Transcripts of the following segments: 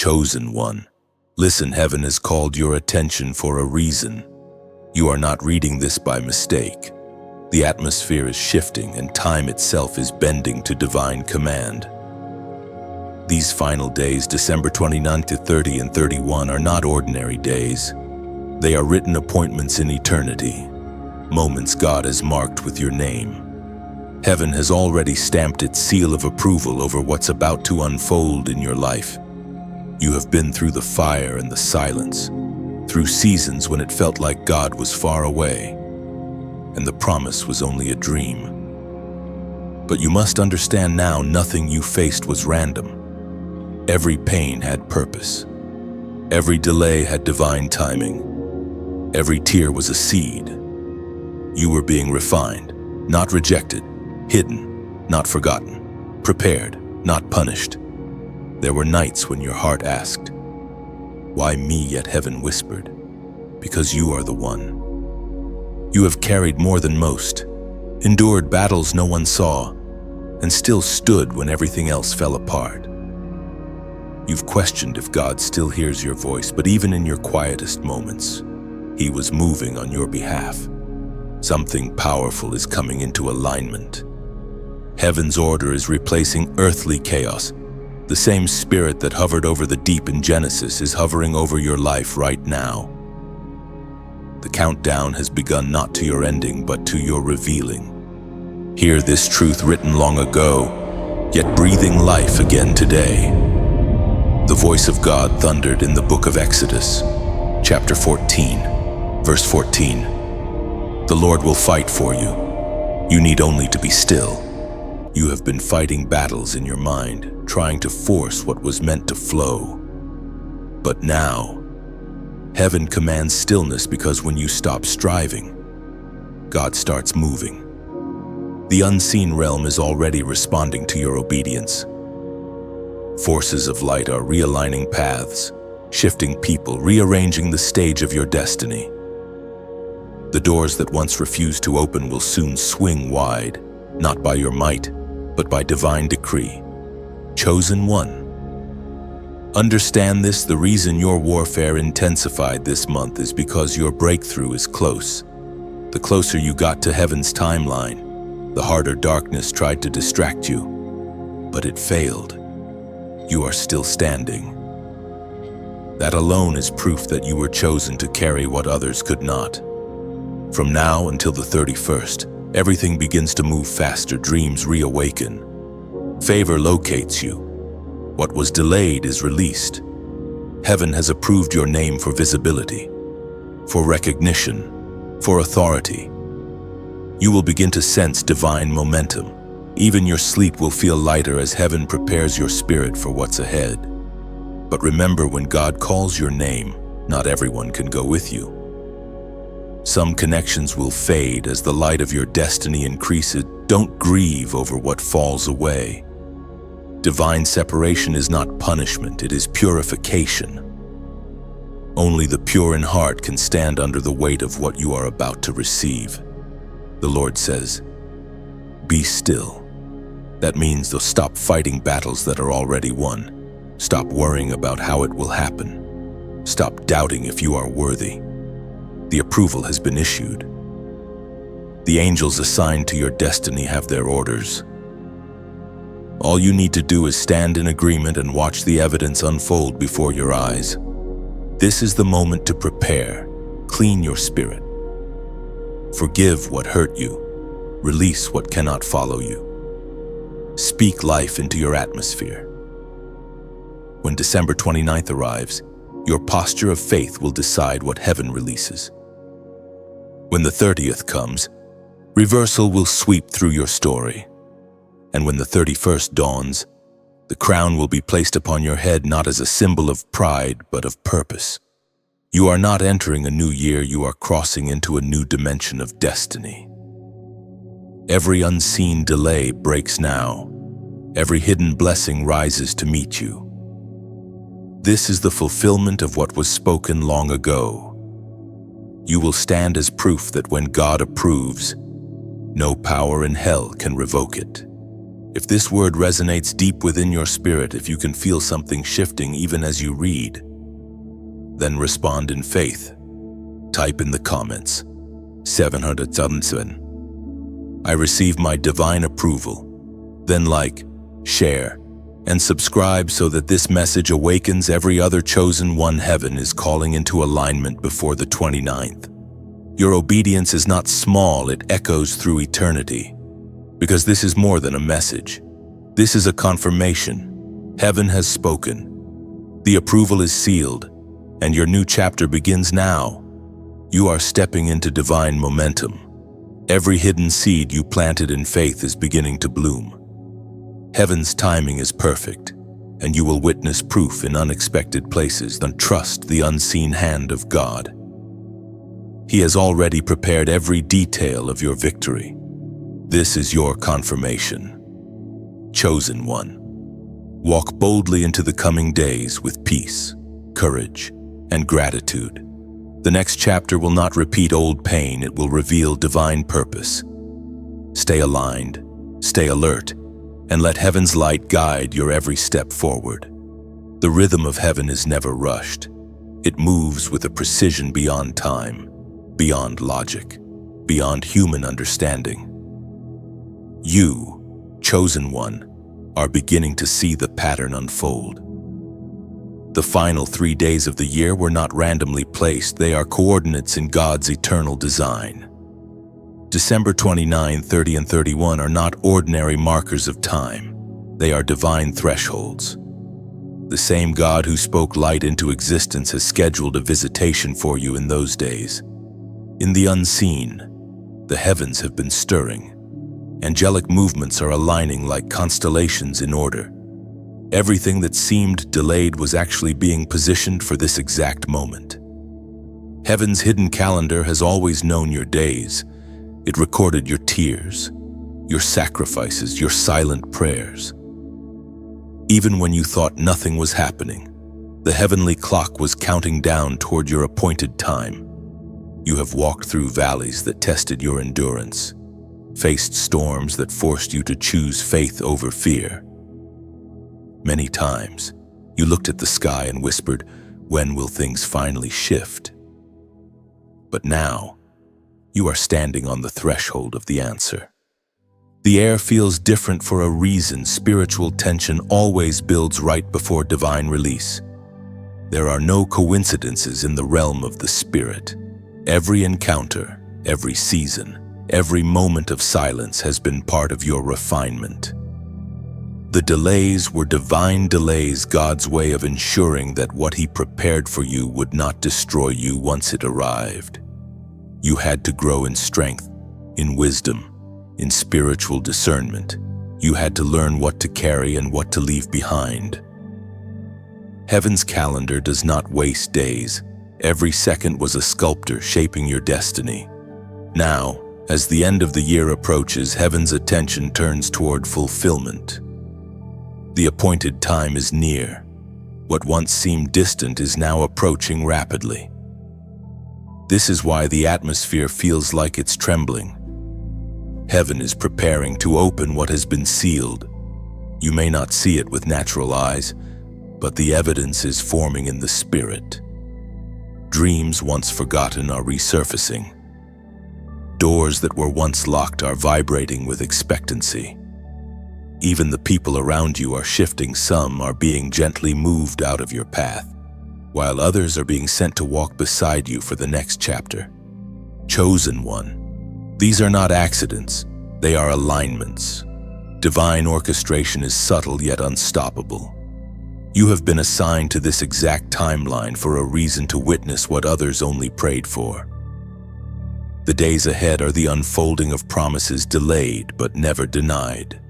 Chosen one. Listen, heaven has called your attention for a reason. You are not reading this by mistake. The atmosphere is shifting and time itself is bending to divine command. These final days, December 29 to 30 and 31, are not ordinary days. They are written appointments in eternity, moments God has marked with your name. Heaven has already stamped its seal of approval over what's about to unfold in your life. You have been through the fire and the silence, through seasons when it felt like God was far away, and the promise was only a dream. But you must understand now, nothing you faced was random. Every pain had purpose. Every delay had divine timing. Every tear was a seed. You were being refined, not rejected, hidden, not forgotten, prepared, not punished. There were nights when your heart asked, "Why me?" Yet heaven whispered, "Because you are the one." You have carried more than most, endured battles no one saw, and still stood when everything else fell apart. You've questioned if God still hears your voice, but even in your quietest moments, He was moving on your behalf. Something powerful is coming into alignment. Heaven's order is replacing earthly chaos. The same spirit that hovered over the deep in Genesis is hovering over your life right now. The countdown has begun, not to your ending, but to your revealing. Hear this truth written long ago, yet breathing life again today. The voice of God thundered in the book of Exodus, chapter 14, verse 14. The Lord will fight for you. You need only to be still. You have been fighting battles in your mind, trying to force what was meant to flow. But now, heaven commands stillness, because when you stop striving, God starts moving. The unseen realm is already responding to your obedience. Forces of light are realigning paths, shifting people, rearranging the stage of your destiny. The doors that once refused to open will soon swing wide, not by your might, but by divine decree. Chosen one. Understand this: the reason your warfare intensified this month is because your breakthrough is close. The closer you got to heaven's timeline, the harder darkness tried to distract you, but it failed. You are still standing. That alone is proof that you were chosen to carry what others could not. From now until the 31st, everything begins to move faster, dreams reawaken. Favor locates you. What was delayed is released. Heaven has approved your name for visibility, for recognition, for authority. You will begin to sense divine momentum. Even your sleep will feel lighter as heaven prepares your spirit for what's ahead. But remember, when God calls your name, not everyone can go with you. Some connections will fade as the light of your destiny increases. Don't grieve over what falls away. Divine separation is not punishment, it is purification. Only the pure in heart can stand under the weight of what you are about to receive. The Lord says, "Be still." That means to stop fighting battles that are already won. Stop worrying about how it will happen. Stop doubting if you are worthy. The approval has been issued. The angels assigned to your destiny have their orders. All you need to do is stand in agreement and watch the evidence unfold before your eyes. This is the moment to prepare. Clean your spirit. Forgive what hurt you. Release what cannot follow you. Speak life into your atmosphere. When December 29th arrives, your posture of faith will decide what heaven releases. When the 30th comes, reversal will sweep through your story. And when the 31st dawns, the crown will be placed upon your head, not as a symbol of pride, but of purpose. You are not entering a new year, you are crossing into a new dimension of destiny. Every unseen delay breaks now. Every hidden blessing rises to meet you. This is the fulfillment of what was spoken long ago. You will stand as proof that when God approves, no power in hell can revoke it. If this word resonates deep within your spirit, if you can feel something shifting even as you read, then respond in faith. Type in the comments, 707. I receive my divine approval. Then like, share, and subscribe so that this message awakens every other chosen one heaven is calling into alignment before the 29th. Your obedience is not small, it echoes through eternity. Because this is more than a message. This is a confirmation. Heaven has spoken. The approval is sealed, and your new chapter begins now. You are stepping into divine momentum. Every hidden seed you planted in faith is beginning to bloom. Heaven's timing is perfect, and you will witness proof in unexpected places. Then trust the unseen hand of God. He has already prepared every detail of your victory. This is your confirmation. Chosen one. Walk boldly into the coming days with peace, courage, and gratitude. The next chapter will not repeat old pain, it will reveal divine purpose. Stay aligned, stay alert, and let heaven's light guide your every step forward. The rhythm of heaven is never rushed. It moves with a precision beyond time, beyond logic, beyond human understanding. You, chosen one, are beginning to see the pattern unfold. The final 3 days of the year were not randomly placed, they are coordinates in God's eternal design. December 29, 30, and 31 are not ordinary markers of time. They are divine thresholds. The same God who spoke light into existence has scheduled a visitation for you in those days. In the unseen, the heavens have been stirring. Angelic movements are aligning like constellations in order. Everything that seemed delayed was actually being positioned for this exact moment. Heaven's hidden calendar has always known your days. It recorded your tears, your sacrifices, your silent prayers. Even when you thought nothing was happening, the heavenly clock was counting down toward your appointed time. You have walked through valleys that tested your endurance, faced storms that forced you to choose faith over fear. Many times, you looked at the sky and whispered, "When will things finally shift?" But now, you are standing on the threshold of the answer. The air feels different for a reason. Spiritual tension always builds right before divine release. There are no coincidences in the realm of the spirit. Every encounter, every season, every moment of silence has been part of your refinement. The delays were divine delays, God's way of ensuring that what He prepared for you would not destroy you once it arrived. You had to grow in strength, in wisdom, in spiritual discernment. You had to learn what to carry and what to leave behind. Heaven's calendar does not waste days. Every second was a sculptor shaping your destiny. Now, as the end of the year approaches, heaven's attention turns toward fulfillment. The appointed time is near. What once seemed distant is now approaching rapidly. This is why the atmosphere feels like it's trembling. Heaven is preparing to open what has been sealed. You may not see it with natural eyes, but the evidence is forming in the spirit. Dreams once forgotten are resurfacing. Doors that were once locked are vibrating with expectancy. Even the people around you are shifting. Some are being gently moved out of your path, while others are being sent to walk beside you for the next chapter. Chosen one. These are not accidents, they are alignments. Divine orchestration is subtle yet unstoppable. You have been assigned to this exact timeline for a reason, to witness what others only prayed for. The days ahead are the unfolding of promises delayed but never denied.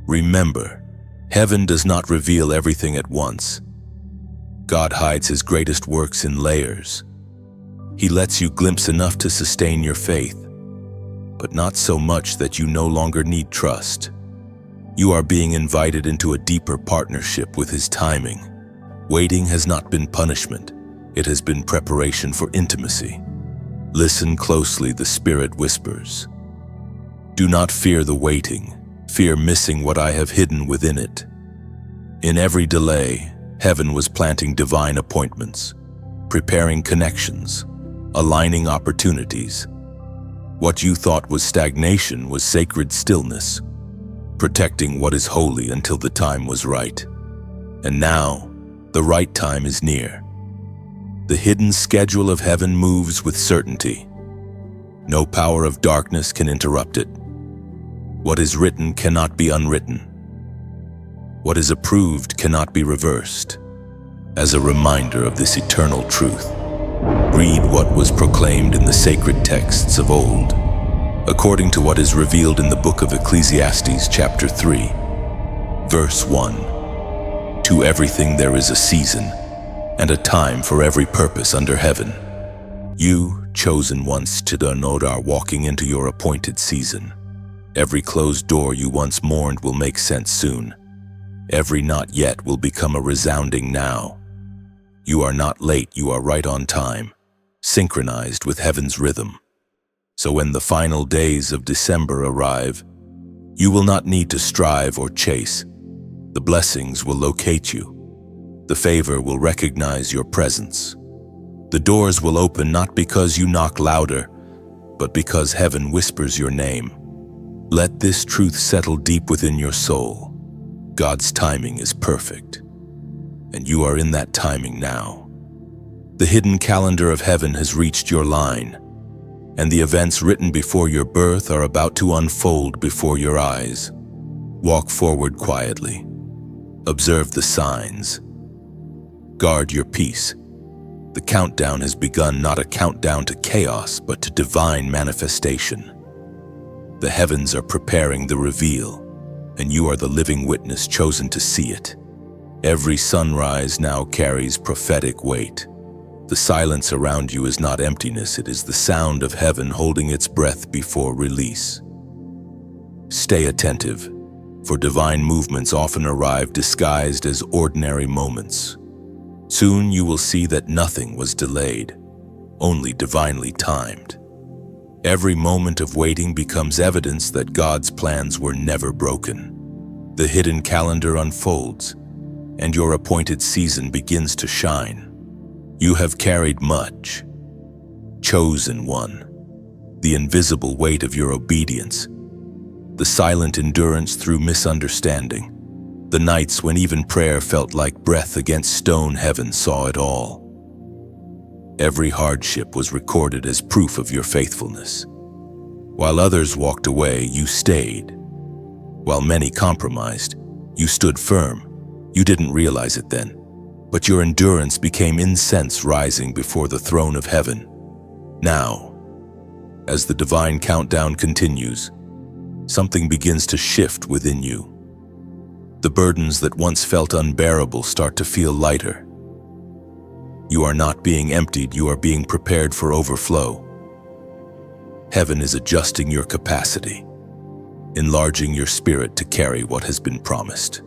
Remember, heaven does not reveal everything at once. God hides His greatest works in layers. He lets you glimpse enough to sustain your faith, but not so much that you no longer need trust. You are being invited into a deeper partnership with His timing. Waiting has not been punishment, it has been preparation for intimacy. Listen closely, the Spirit whispers. Do not fear the waiting. fear missing what I have hidden within it. In every delay, heaven was planting divine appointments, preparing connections, aligning opportunities. What you thought was stagnation was sacred stillness, protecting what is holy until the time was right. And now, the right time is near. The hidden schedule of heaven moves with certainty. No power of darkness can interrupt it. What is written cannot be unwritten. What is approved cannot be reversed. As a reminder of this eternal truth, read what was proclaimed in the sacred texts of old, according to what is revealed in the book of Ecclesiastes chapter 3, verse 1. To everything there is a season, and a time for every purpose under heaven. You, chosen ones to the Lord, are walking into your appointed season. Every closed door you once mourned will make sense soon. Every not yet will become a resounding now. You are not late, you are right on time, synchronized with heaven's rhythm. So when the final days of December arrive, you will not need to strive or chase. The blessings will locate you. The favor will recognize your presence. The doors will open not because you knock louder, but because heaven whispers your name. Let this truth settle deep within your soul. God's timing is perfect, and you are in that timing now. The hidden calendar of heaven has reached your line, and the events written before your birth are about to unfold before your eyes. Walk forward quietly. Observe the signs. Guard your peace. The countdown has begun, not a countdown to chaos, but to divine manifestation. The heavens are preparing the reveal, and you are the living witness chosen to see it. Every sunrise now carries prophetic weight. The silence around you is not emptiness, it is the sound of heaven holding its breath before release. Stay attentive, for divine movements often arrive disguised as ordinary moments. Soon you will see that nothing was delayed, only divinely timed. Every moment of waiting becomes evidence that God's plans were never broken. The hidden calendar unfolds, and your appointed season begins to shine. You have carried much, chosen one, the invisible weight of your obedience, the silent endurance through misunderstanding, the nights when even prayer felt like breath against stone. Heaven saw it all. Every hardship was recorded as proof of your faithfulness. While others walked away, you stayed. While many compromised, you stood firm. You didn't realize it then, but your endurance became incense rising before the throne of heaven. Now, as the divine countdown continues, something begins to shift within you. The burdens that once felt unbearable start to feel lighter. You are not being emptied, you are being prepared for overflow. Heaven is adjusting your capacity, enlarging your spirit to carry what has been promised.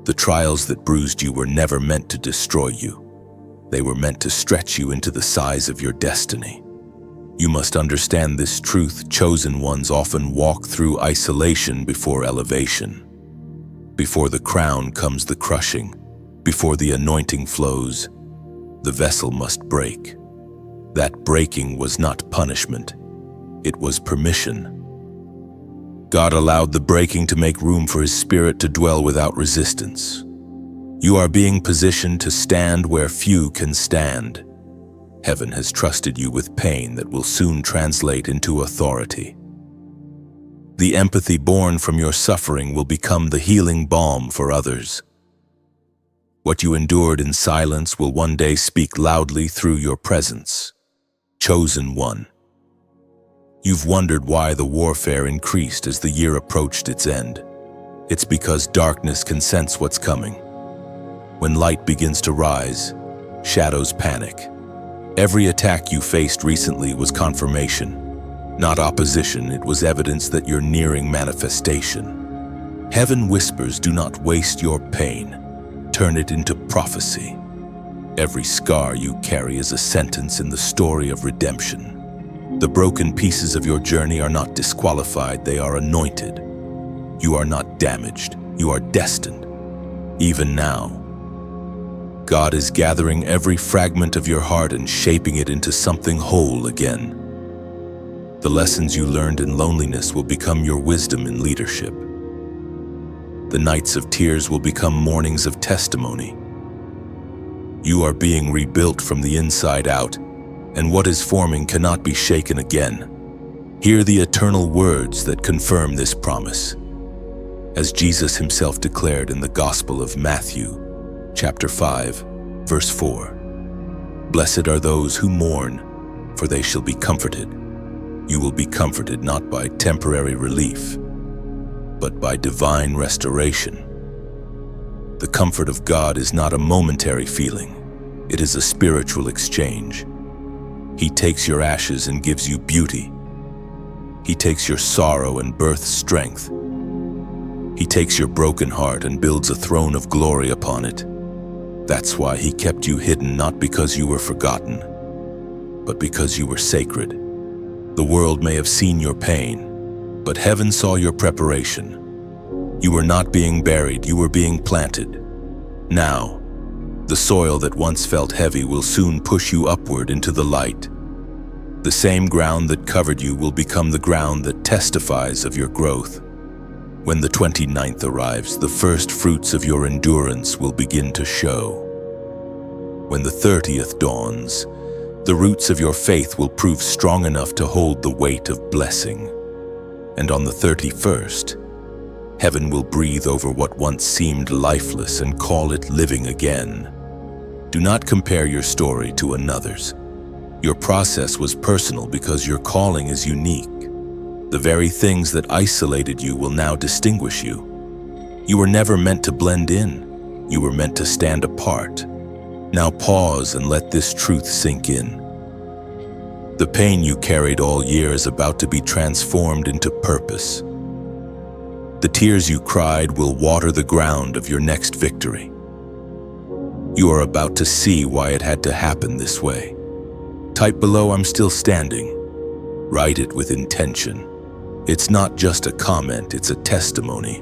The trials that bruised you were never meant to destroy you. They were meant to stretch you into the size of your destiny. You must understand this truth. Chosen ones often walk through isolation before elevation. Before the crown comes the crushing. Before the anointing flows, the vessel must break. That breaking was not punishment. It was permission. God allowed the breaking to make room for His Spirit to dwell without resistance. You are being positioned to stand where few can stand. Heaven has trusted you with pain that will soon translate into authority. The empathy born from your suffering will become the healing balm for others. What you endured in silence will one day speak loudly through your presence. Chosen one. You've wondered why the warfare increased as the year approached its end. It's because darkness can sense what's coming. When light begins to rise, shadows panic. Every attack you faced recently was confirmation. Not opposition, it was evidence that you're nearing manifestation. Heaven whispers, do not waste your pain. Turn it into prophecy. Every scar you carry is a sentence in the story of redemption. The broken pieces of your journey are not disqualified, they are anointed. You are not damaged. You are destined. Even now, God is gathering every fragment of your heart and shaping it into something whole again. The lessons you learned in loneliness will become your wisdom in leadership. The nights of tears will become mornings of testimony. You are being rebuilt from the inside out, and what is forming cannot be shaken again. Hear the eternal words that confirm this promise. As Jesus himself declared in the Gospel of Matthew, chapter 5, verse 4, "Blessed are those who mourn, for they shall be comforted." You will be comforted not by temporary relief, but by divine restoration. The comfort of God is not a momentary feeling. It is a spiritual exchange. He takes your ashes and gives you beauty. He takes your sorrow and births strength. He takes your broken heart and builds a throne of glory upon it. That's why he kept you hidden, not because you were forgotten, but because you were sacred. The world may have seen your pain, but heaven saw your preparation. You were not being buried, you were being planted. Now, the soil that once felt heavy will soon push you upward into the light. The same ground that covered you will become the ground that testifies of your growth. When the 29th arrives, the first fruits of your endurance will begin to show. When the 30th dawns, the roots of your faith will prove strong enough to hold the weight of blessing. And on the 31st, heaven will breathe over what once seemed lifeless and call it living again. Do not compare your story to another's. Your process was personal because your calling is unique. The very things that isolated you will now distinguish you. You were never meant to blend in. You were meant to stand apart. Now pause and let this truth sink in. The pain you carried all year is about to be transformed into purpose. The tears you cried will water the ground of your next victory. You are about to see why it had to happen this way. Type below, "I'm still standing." Write it with intention. It's not just a comment, it's a testimony.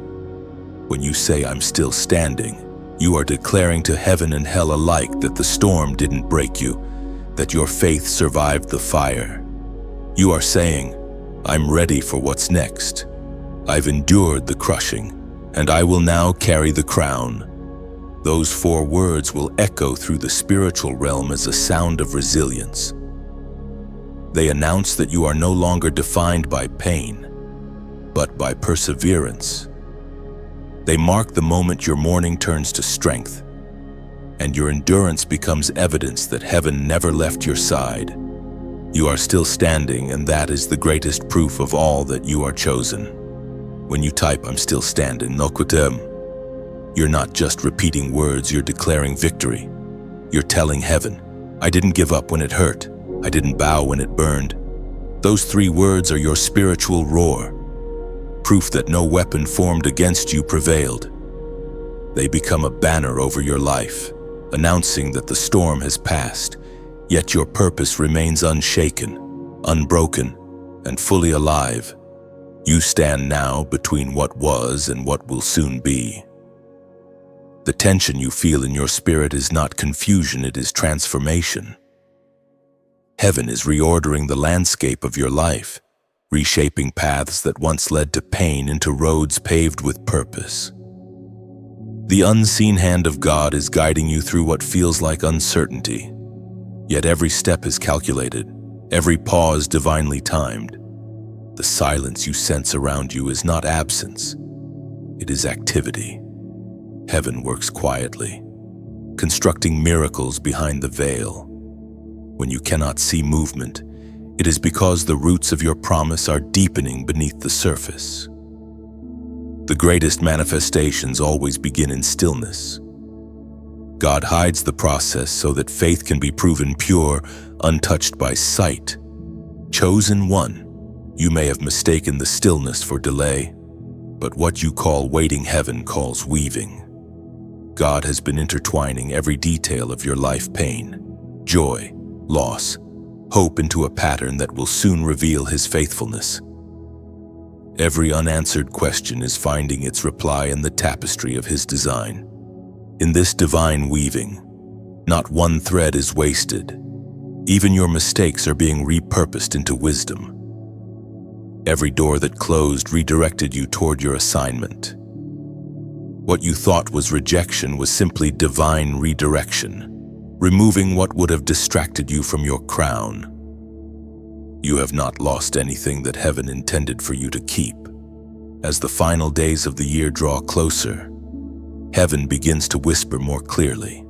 When you say, "I'm still standing," you are declaring to heaven and hell alike that the storm didn't break you, that your faith survived the fire. You are saying, "I'm ready for what's next. I've endured the crushing, and I will now carry the crown." Those 4 words will echo through the spiritual realm as a sound of resilience. They announce that you are no longer defined by pain, but by perseverance. They mark the moment your mourning turns to strength, and your endurance becomes evidence that heaven never left your side. You are still standing, and that is the greatest proof of all that you are chosen. When you type, "I'm still standing," you're not just repeating words, you're declaring victory. You're telling heaven, "I didn't give up when it hurt. I didn't bow when it burned." Those 3 words are your spiritual roar, proof that no weapon formed against you prevailed. They become a banner over your life, announcing that the storm has passed, yet your purpose remains unshaken, unbroken, and fully alive. You stand now between what was and what will soon be. The tension you feel in your spirit is not confusion, it is transformation. Heaven is reordering the landscape of your life, reshaping paths that once led to pain into roads paved with purpose. The unseen hand of God is guiding you through what feels like uncertainty, yet every step is calculated, every pause divinely timed. The silence you sense around you is not absence, it is activity. Heaven works quietly, constructing miracles behind the veil. When you cannot see movement, it is because the roots of your promise are deepening beneath the surface. The greatest manifestations always begin in stillness. God hides the process so that faith can be proven pure, untouched by sight. Chosen one, you may have mistaken the stillness for delay, but what you call waiting, heaven calls weaving. God has been intertwining every detail of your life, pain, joy, loss, hope into a pattern that will soon reveal his faithfulness. Every unanswered question is finding its reply in the tapestry of his design. In this divine weaving, not one thread is wasted. Even your mistakes are being repurposed into wisdom. Every door that closed redirected you toward your assignment. What you thought was rejection was simply divine redirection, removing what would have distracted you from your crown. You have not lost anything that heaven intended for you to keep. As the final days of the year draw closer, heaven begins to whisper more clearly.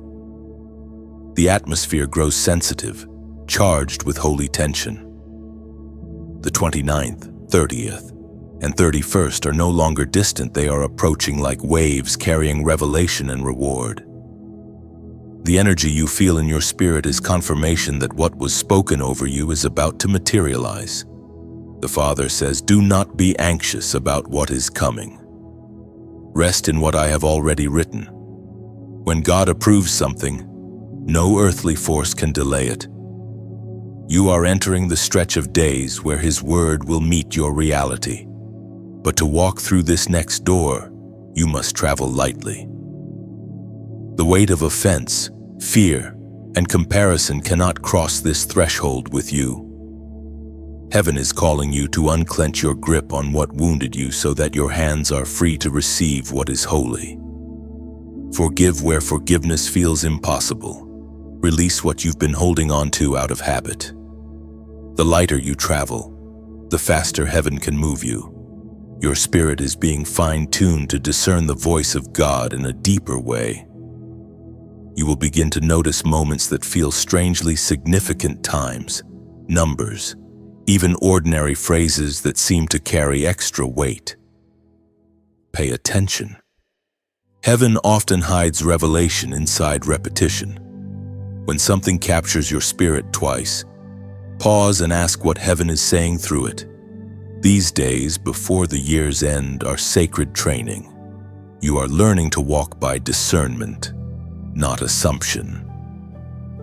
The atmosphere grows sensitive, charged with holy tension. The 29th, 30th, and 31st are no longer distant. They are approaching like waves carrying revelation and reward. The energy you feel in your spirit is confirmation that what was spoken over you is about to materialize. The Father says, "Do not be anxious about what is coming. Rest in what I have already written." When God approves something, no earthly force can delay it. You are entering the stretch of days where His word will meet your reality. But to walk through this next door, you must travel lightly. The weight of offense, fear, and comparison cannot cross this threshold with you. Heaven is calling you to unclench your grip on what wounded you so that your hands are free to receive what is holy. Forgive where forgiveness feels impossible. Release what you've been holding on to out of habit. The lighter you travel, the faster heaven can move you. Your spirit is being fine-tuned to discern the voice of God in a deeper way. You will begin to notice moments that feel strangely significant, times, numbers, even ordinary phrases that seem to carry extra weight. Pay attention. Heaven often hides revelation inside repetition. When something captures your spirit twice, pause and ask what heaven is saying through it. These days, before the year's end, are sacred training. You are learning to walk by discernment, not assumption.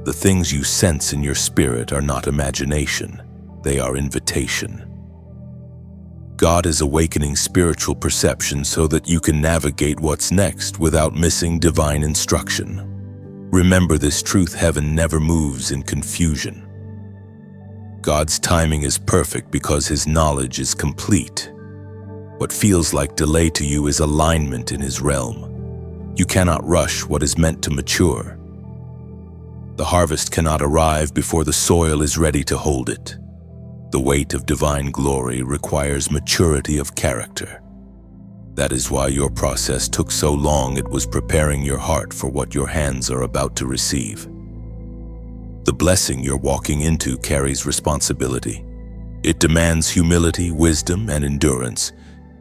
The things you sense in your spirit are not imagination, they are invitation. God is awakening spiritual perception so that you can navigate what's next without missing divine instruction. Remember this truth: heaven never moves in confusion. God's timing is perfect because His knowledge is complete. What feels like delay to you is alignment in His realm. You cannot rush what is meant to mature. The harvest cannot arrive before the soil is ready to hold it. The weight of divine glory requires maturity of character. That is why your process took so long. It was preparing your heart for what your hands are about to receive. The blessing you're walking into carries responsibility. It demands humility, wisdom, and endurance.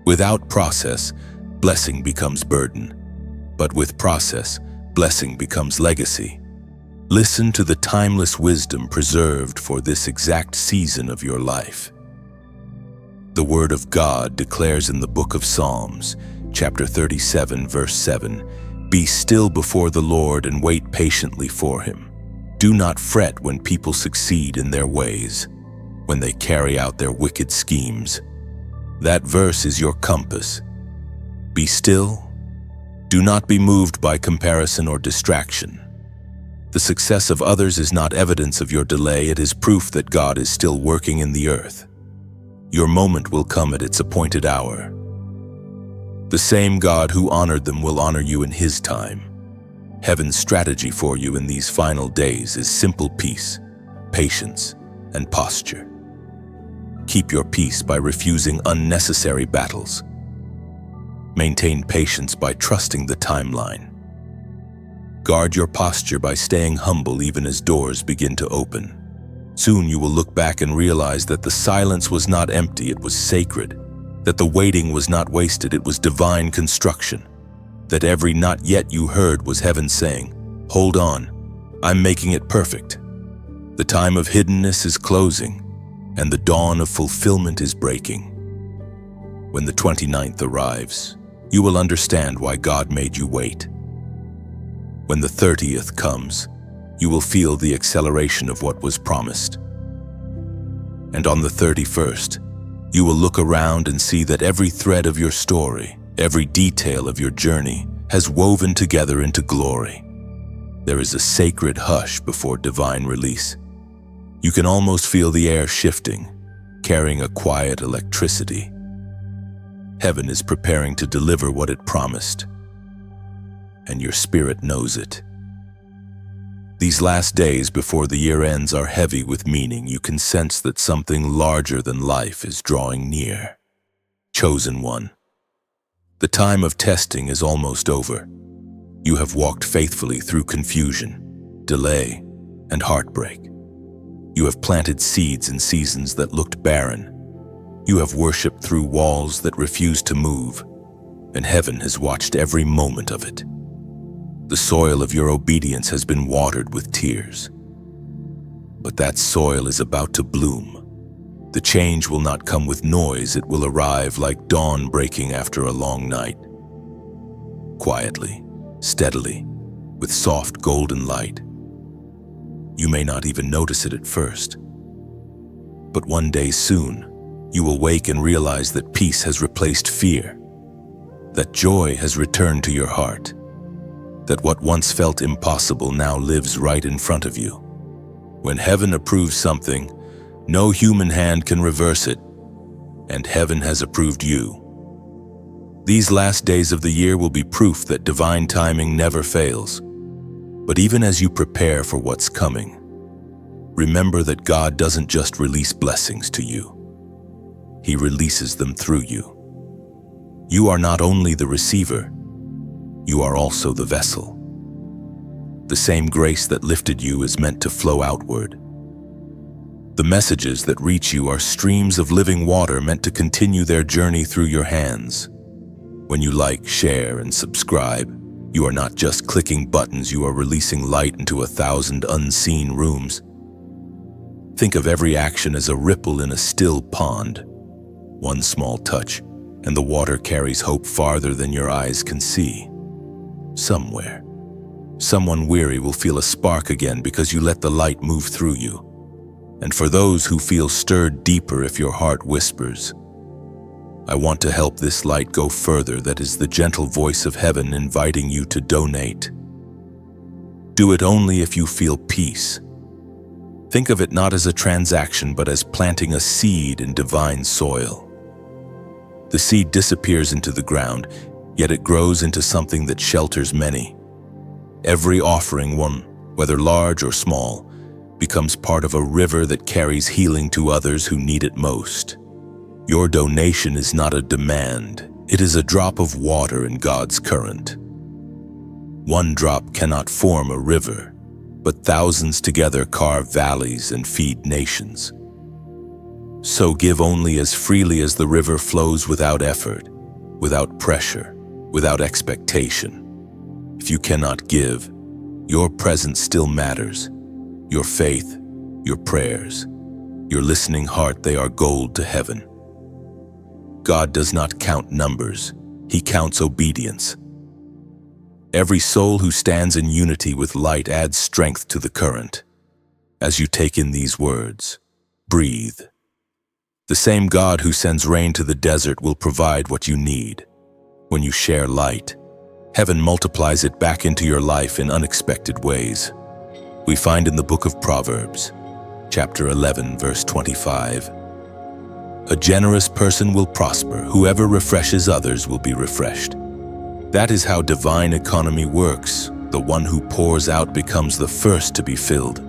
Without process, blessing becomes burden. But with process, blessing becomes legacy. Listen to the timeless wisdom preserved for this exact season of your life. The Word of God declares in the book of Psalms, chapter 37, verse 7, "Be still before the Lord and wait patiently for Him. Do not fret when people succeed in their ways, when they carry out their wicked schemes." That verse is your compass. Be still. Do not be moved by comparison or distraction. The success of others is not evidence of your delay. It is proof that God is still working in the earth. Your moment will come at its appointed hour. The same God who honored them will honor you in His time. Heaven's strategy for you in these final days is simple peace, patience, and posture. Keep your peace by refusing unnecessary battles. Maintain patience by trusting the timeline. Guard your posture by staying humble even as doors begin to open. Soon you will look back and realize that the silence was not empty, it was sacred. That the waiting was not wasted, it was divine construction. That every not yet you heard was heaven saying, "Hold on, I'm making it perfect." The time of hiddenness is closing, and the dawn of fulfillment is breaking. When the 29th arrives, you will understand why God made you wait. When the 30th comes, you will feel the acceleration of what was promised. And on the 31st, You will look around and see that every thread of your story, every detail of your journey, has woven together into glory. There is a sacred hush before divine release. You can almost feel the air shifting, carrying a quiet electricity. Heaven is preparing to deliver what it promised, and your spirit knows it. These last days before the year ends are heavy with meaning. You can sense that something larger than life is drawing near. Chosen one, the time of testing is almost over. You have walked faithfully through confusion, delay, and heartbreak. You have planted seeds in seasons that looked barren. You have worshipped through walls that refused to move, and heaven has watched every moment of it. The soil of your obedience has been watered with tears. But that soil is about to bloom. The change will not come with noise, it will arrive like dawn breaking after a long night. Quietly, steadily, with soft golden light. You may not even notice it at first. But one day soon, you will wake and realize that peace has replaced fear, that joy has returned to your heart, that what once felt impossible now lives right in front of you. When heaven approves something, no human hand can reverse it, and heaven has approved you. These last days of the year will be proof that divine timing never fails. But even as you prepare for what's coming, remember that God doesn't just release blessings to you. He releases them through you. You are not only the receiver, you are also the vessel. The same grace that lifted you is meant to flow outward. The messages that reach you are streams of living water meant to continue their journey through your hands. When you like, share, and subscribe, you are not just clicking buttons, you are releasing light into 1,000 unseen rooms. Think of every action as a ripple in a still pond. One small touch, and the water carries hope farther than your eyes can see. Somewhere, someone weary will feel a spark again because you let the light move through you. And for those who feel stirred deeper if your heart whispers, I want to help this light go further. That is the gentle voice of heaven inviting you to donate. Do it only if you feel peace. Think of it not as a transaction, but as planting a seed in divine soil. The seed disappears into the ground, yet it grows into something that shelters many. Every offering, one, whether large or small, becomes part of a river that carries healing to others who need it most. Your donation is not a demand, it is a drop of water in God's current. One drop cannot form a river, but thousands together carve valleys and feed nations. So give only as freely as the river flows, without effort, without pressure, without expectation. If you cannot give, your presence still matters. Your faith, your prayers, your listening heart, they are gold to heaven. God does not count numbers, He counts obedience. Every soul who stands in unity with light adds strength to the current. As you take in these words, breathe. The same God who sends rain to the desert will provide what you need. When you share light, heaven multiplies it back into your life in unexpected ways. We find in the book of Proverbs, chapter 11, verse 25, a generous person will prosper. Whoever refreshes others will be refreshed. That is how divine economy works. The one who pours out becomes the first to be filled.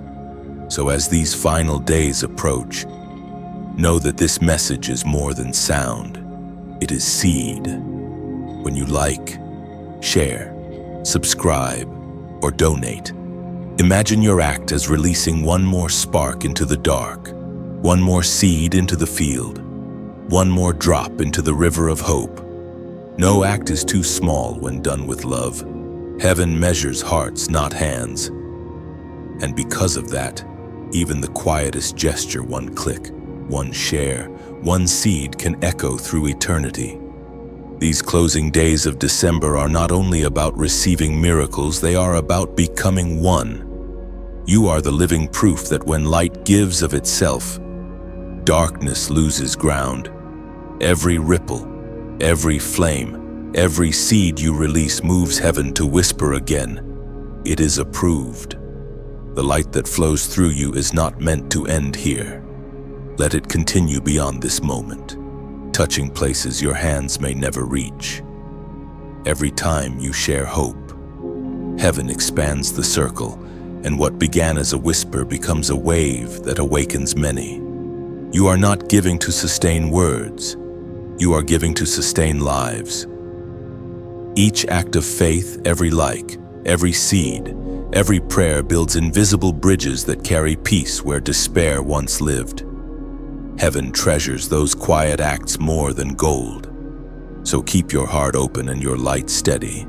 So as these final days approach, know that this message is more than sound. It is seed. When you like, share, subscribe, or donate, imagine your act as releasing one more spark into the dark, one more seed into the field, one more drop into the river of hope. No act is too small when done with love. Heaven measures hearts, not hands. And because of that, even the quietest gesture, one click, one share, one seed, can echo through eternity. These closing days of December are not only about receiving miracles, they are about becoming one. You are the living proof that when light gives of itself, darkness loses ground. Every ripple, every flame, every seed you release moves heaven to whisper again, "It is approved." The light that flows through you is not meant to end here. Let it continue beyond this moment, touching places your hands may never reach. Every time you share hope, heaven expands the circle, and what began as a whisper becomes a wave that awakens many. You are not giving to sustain words. You are giving to sustain lives. Each act of faith, every like, every seed, every prayer builds invisible bridges that carry peace where despair once lived. Heaven treasures those quiet acts more than gold. So keep your heart open and your light steady.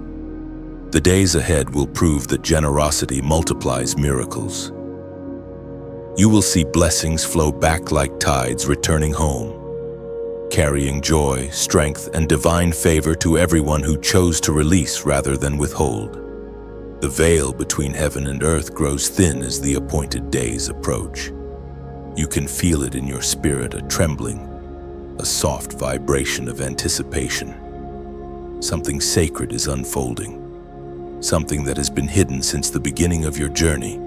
The days ahead will prove that generosity multiplies miracles. You will see blessings flow back like tides returning home, carrying joy, strength, and divine favor to everyone who chose to release rather than withhold. The veil between heaven and earth grows thin as the appointed days approach. You can feel it in your spirit, a trembling, a soft vibration of anticipation. Something sacred is unfolding, something that has been hidden since the beginning of your journey.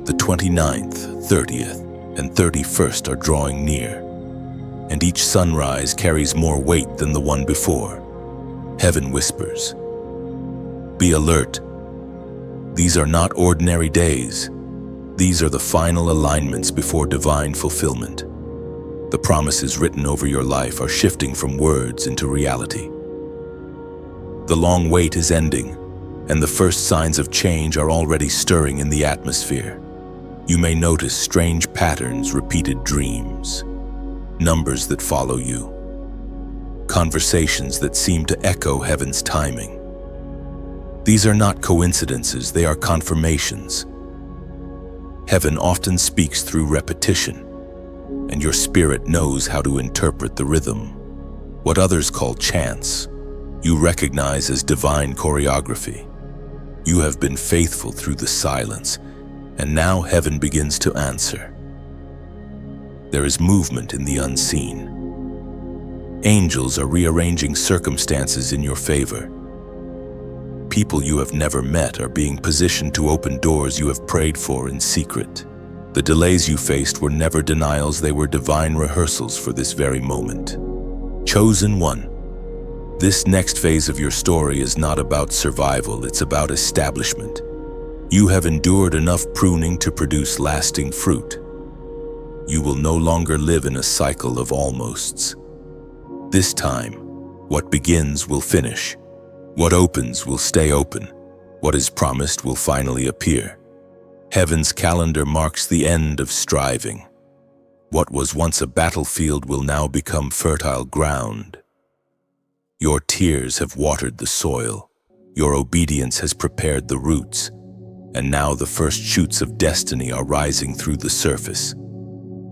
The 29th, 30th, and 31st are drawing near, and each sunrise carries more weight than the one before. Heaven whispers, "Be alert. These are not ordinary days. These are the final alignments before divine fulfillment." The promises written over your life are shifting from words into reality. The long wait is ending, and the first signs of change are already stirring in the atmosphere. You may notice strange patterns, repeated dreams, numbers that follow you, conversations that seem to echo heaven's timing. These are not coincidences, they are confirmations. Heaven often speaks through repetition, and your spirit knows how to interpret the rhythm. What others call chance, you recognize as divine choreography. You have been faithful through the silence, and now heaven begins to answer. There is movement in the unseen. Angels are rearranging circumstances in your favor. People you have never met are being positioned to open doors you have prayed for in secret. The delays you faced were never denials, they were divine rehearsals for this very moment. Chosen one, this next phase of your story is not about survival, it's about establishment. You have endured enough pruning to produce lasting fruit. You will no longer live in a cycle of almosts. This time, what begins will finish. What opens will stay open. What is promised will finally appear. Heaven's calendar marks the end of striving. What was once a battlefield will now become fertile ground. Your tears have watered the soil. Your obedience has prepared the roots. And now the first shoots of destiny are rising through the surface.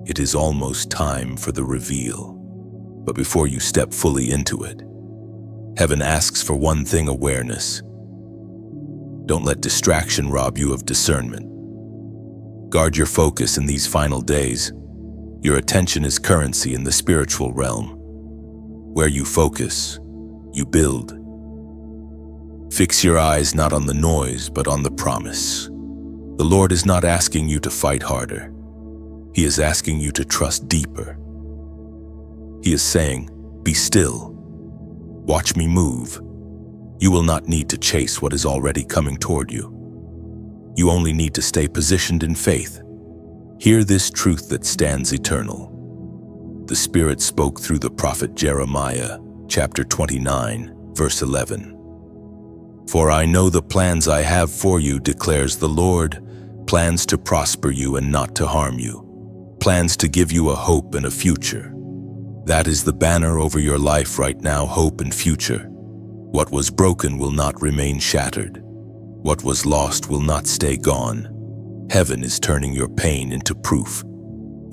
It is almost time for the reveal. But before you step fully into it, heaven asks for one thing: awareness. Don't let distraction rob you of discernment. Guard your focus in these final days. Your attention is currency in the spiritual realm. Where you focus, you build. Fix your eyes not on the noise, but on the promise. The Lord is not asking you to fight harder. He is asking you to trust deeper. He is saying, "Be still. Watch me move." You will not need to chase what is already coming toward you. You only need to stay positioned in faith. Hear this truth that stands eternal. The Spirit spoke through the prophet Jeremiah, chapter 29, verse 11. "For I know the plans I have for you, declares the Lord, plans to prosper you and not to harm you, plans to give you a hope and a future." That is the banner over your life right now, hope and future. What was broken will not remain shattered. What was lost will not stay gone. Heaven is turning your pain into proof,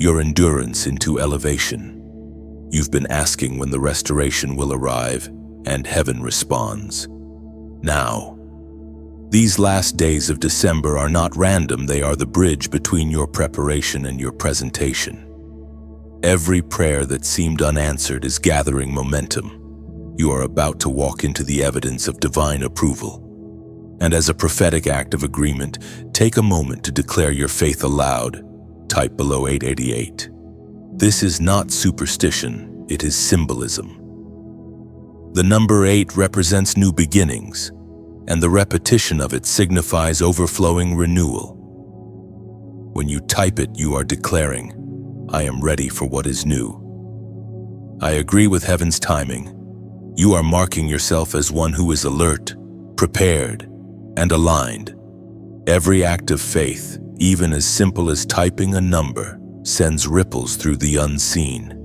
your endurance into elevation. You've been asking when the restoration will arrive, and heaven responds. Now. These last days of December are not random, they are the bridge between your preparation and your presentation. Every prayer that seemed unanswered is gathering momentum. You are about to walk into the evidence of divine approval. And as a prophetic act of agreement, take a moment to declare your faith aloud. Type below 888. This is not superstition, it is symbolism. The number 8 represents new beginnings, and the repetition of it signifies overflowing renewal. When you type it, you are declaring, I am ready for what is new. I agree with heaven's timing. You are marking yourself as one who is alert, prepared, and aligned. Every act of faith, even as simple as typing a number, sends ripples through the unseen.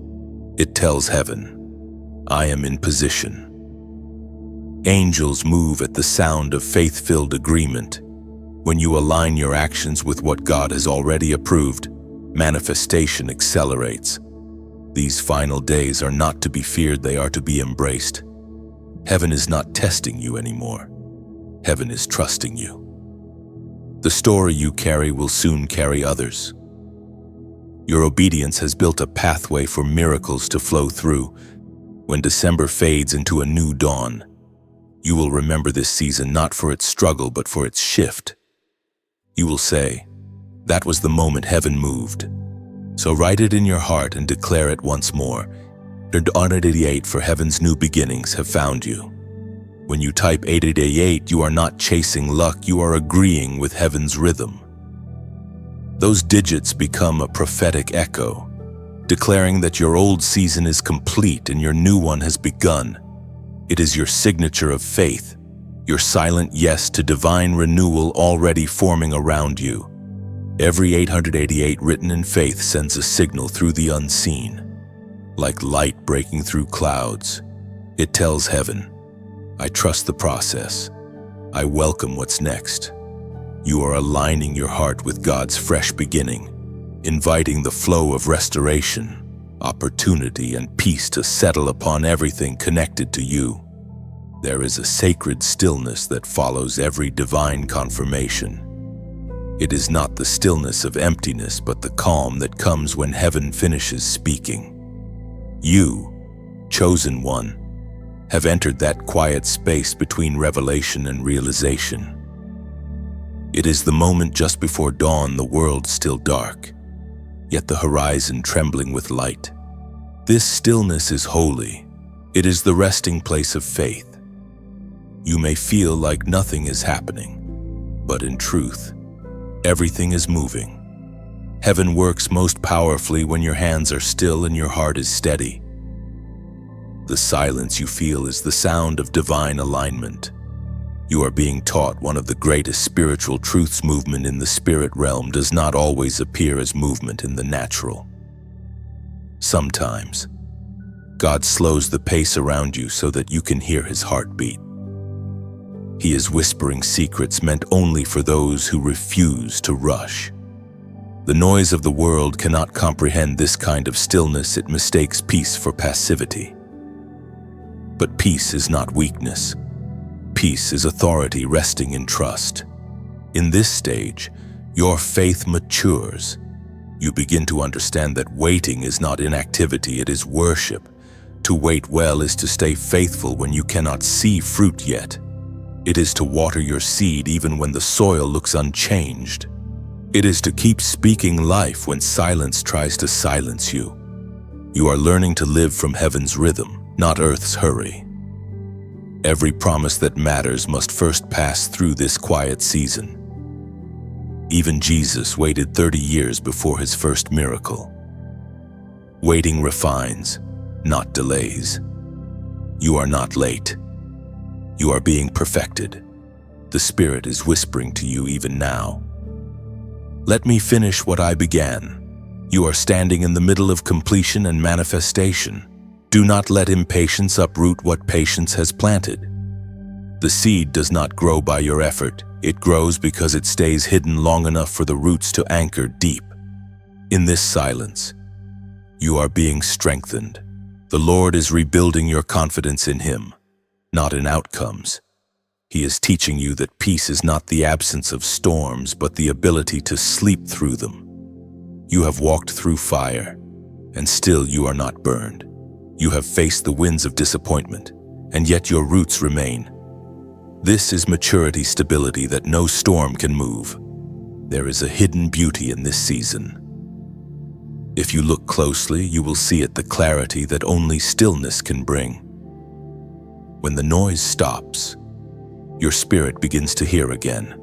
It tells heaven, I am in position. Angels move at the sound of faith-filled agreement. When you align your actions with what God has already approved, manifestation accelerates. These final days are not to be feared, they are to be embraced. Heaven is not testing you anymore. Heaven is trusting you. The story you carry will soon carry others. Your obedience has built a pathway for miracles to flow through. When December fades into a new dawn, you will remember this season not for its struggle but for its shift. You will say, that was the moment heaven moved. So write it in your heart and declare it once more. 888 for heaven's new beginnings have found you. When you type 888, you are not chasing luck, you are agreeing with heaven's rhythm. Those digits become a prophetic echo, declaring that your old season is complete and your new one has begun. It is your signature of faith, your silent yes to divine renewal already forming around you. Every 888 written in faith sends a signal through the unseen. Like light breaking through clouds, it tells heaven, I trust the process. I welcome what's next. You are aligning your heart with God's fresh beginning, inviting the flow of restoration, opportunity, and peace to settle upon everything connected to you. There is a sacred stillness that follows every divine confirmation. It is not the stillness of emptiness, but the calm that comes when heaven finishes speaking. You, chosen one, have entered that quiet space between revelation and realization. It is the moment just before dawn, the world still dark, yet the horizon trembling with light. This stillness is holy. It is the resting place of faith. You may feel like nothing is happening, but in truth, everything is moving. Heaven works most powerfully when your hands are still and your heart is steady. The silence you feel is the sound of divine alignment. You are being taught one of the greatest spiritual truths. Movement in the spirit realm does not always appear as movement in the natural. Sometimes, God slows the pace around you so that you can hear his heartbeat. He is whispering secrets meant only for those who refuse to rush. The noise of the world cannot comprehend this kind of stillness. It mistakes peace for passivity. But peace is not weakness. Peace is authority resting in trust. In this stage, your faith matures. You begin to understand that waiting is not inactivity, it is worship. To wait well is to stay faithful when you cannot see fruit yet. It is to water your seed even when the soil looks unchanged. It is to keep speaking life when silence tries to silence you. You are learning to live from heaven's rhythm, not earth's hurry. Every promise that matters must first pass through this quiet season. Even Jesus waited 30 years before his first miracle. Waiting refines, not delays. You are not late. You are being perfected. The Spirit is whispering to you even now. Let me finish what I began. You are standing in the middle of completion and manifestation. Do not let impatience uproot what patience has planted. The seed does not grow by your effort. It grows because it stays hidden long enough for the roots to anchor deep. In this silence, you are being strengthened. The Lord is rebuilding your confidence in him, not in outcomes. He is teaching you that peace is not the absence of storms, but the ability to sleep through them. You have walked through fire, and still you are not burned. You have faced the winds of disappointment, and yet your roots remain. This is maturity stability that no storm can move. There is a hidden beauty in this season. If you look closely, you will see it, the clarity that only stillness can bring. When the noise stops, your spirit begins to hear again.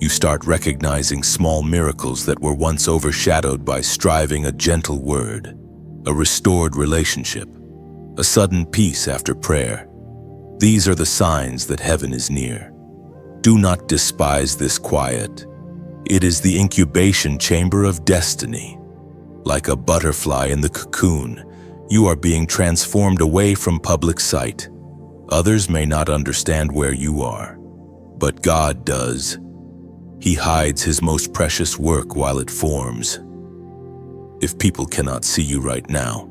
You start recognizing small miracles that were once overshadowed by striving, a gentle word, a restored relationship, a sudden peace after prayer. These are the signs that heaven is near. Do not despise this quiet. It is the incubation chamber of destiny. Like a butterfly in the cocoon, you are being transformed away from public sight. Others may not understand where you are, but God does. He hides His most precious work while it forms. If people cannot see you right now,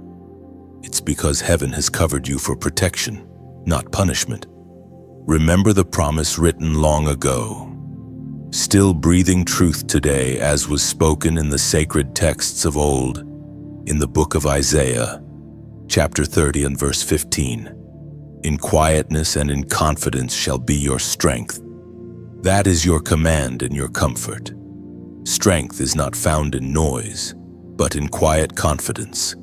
it's because heaven has covered you for protection, not punishment. Remember the promise written long ago, still breathing truth today, as was spoken in the sacred texts of old, in the book of Isaiah, chapter 30 and verse 15. In quietness and in confidence shall be your strength. That is your command and your comfort. Strength is not found in noise, but in quiet confidence.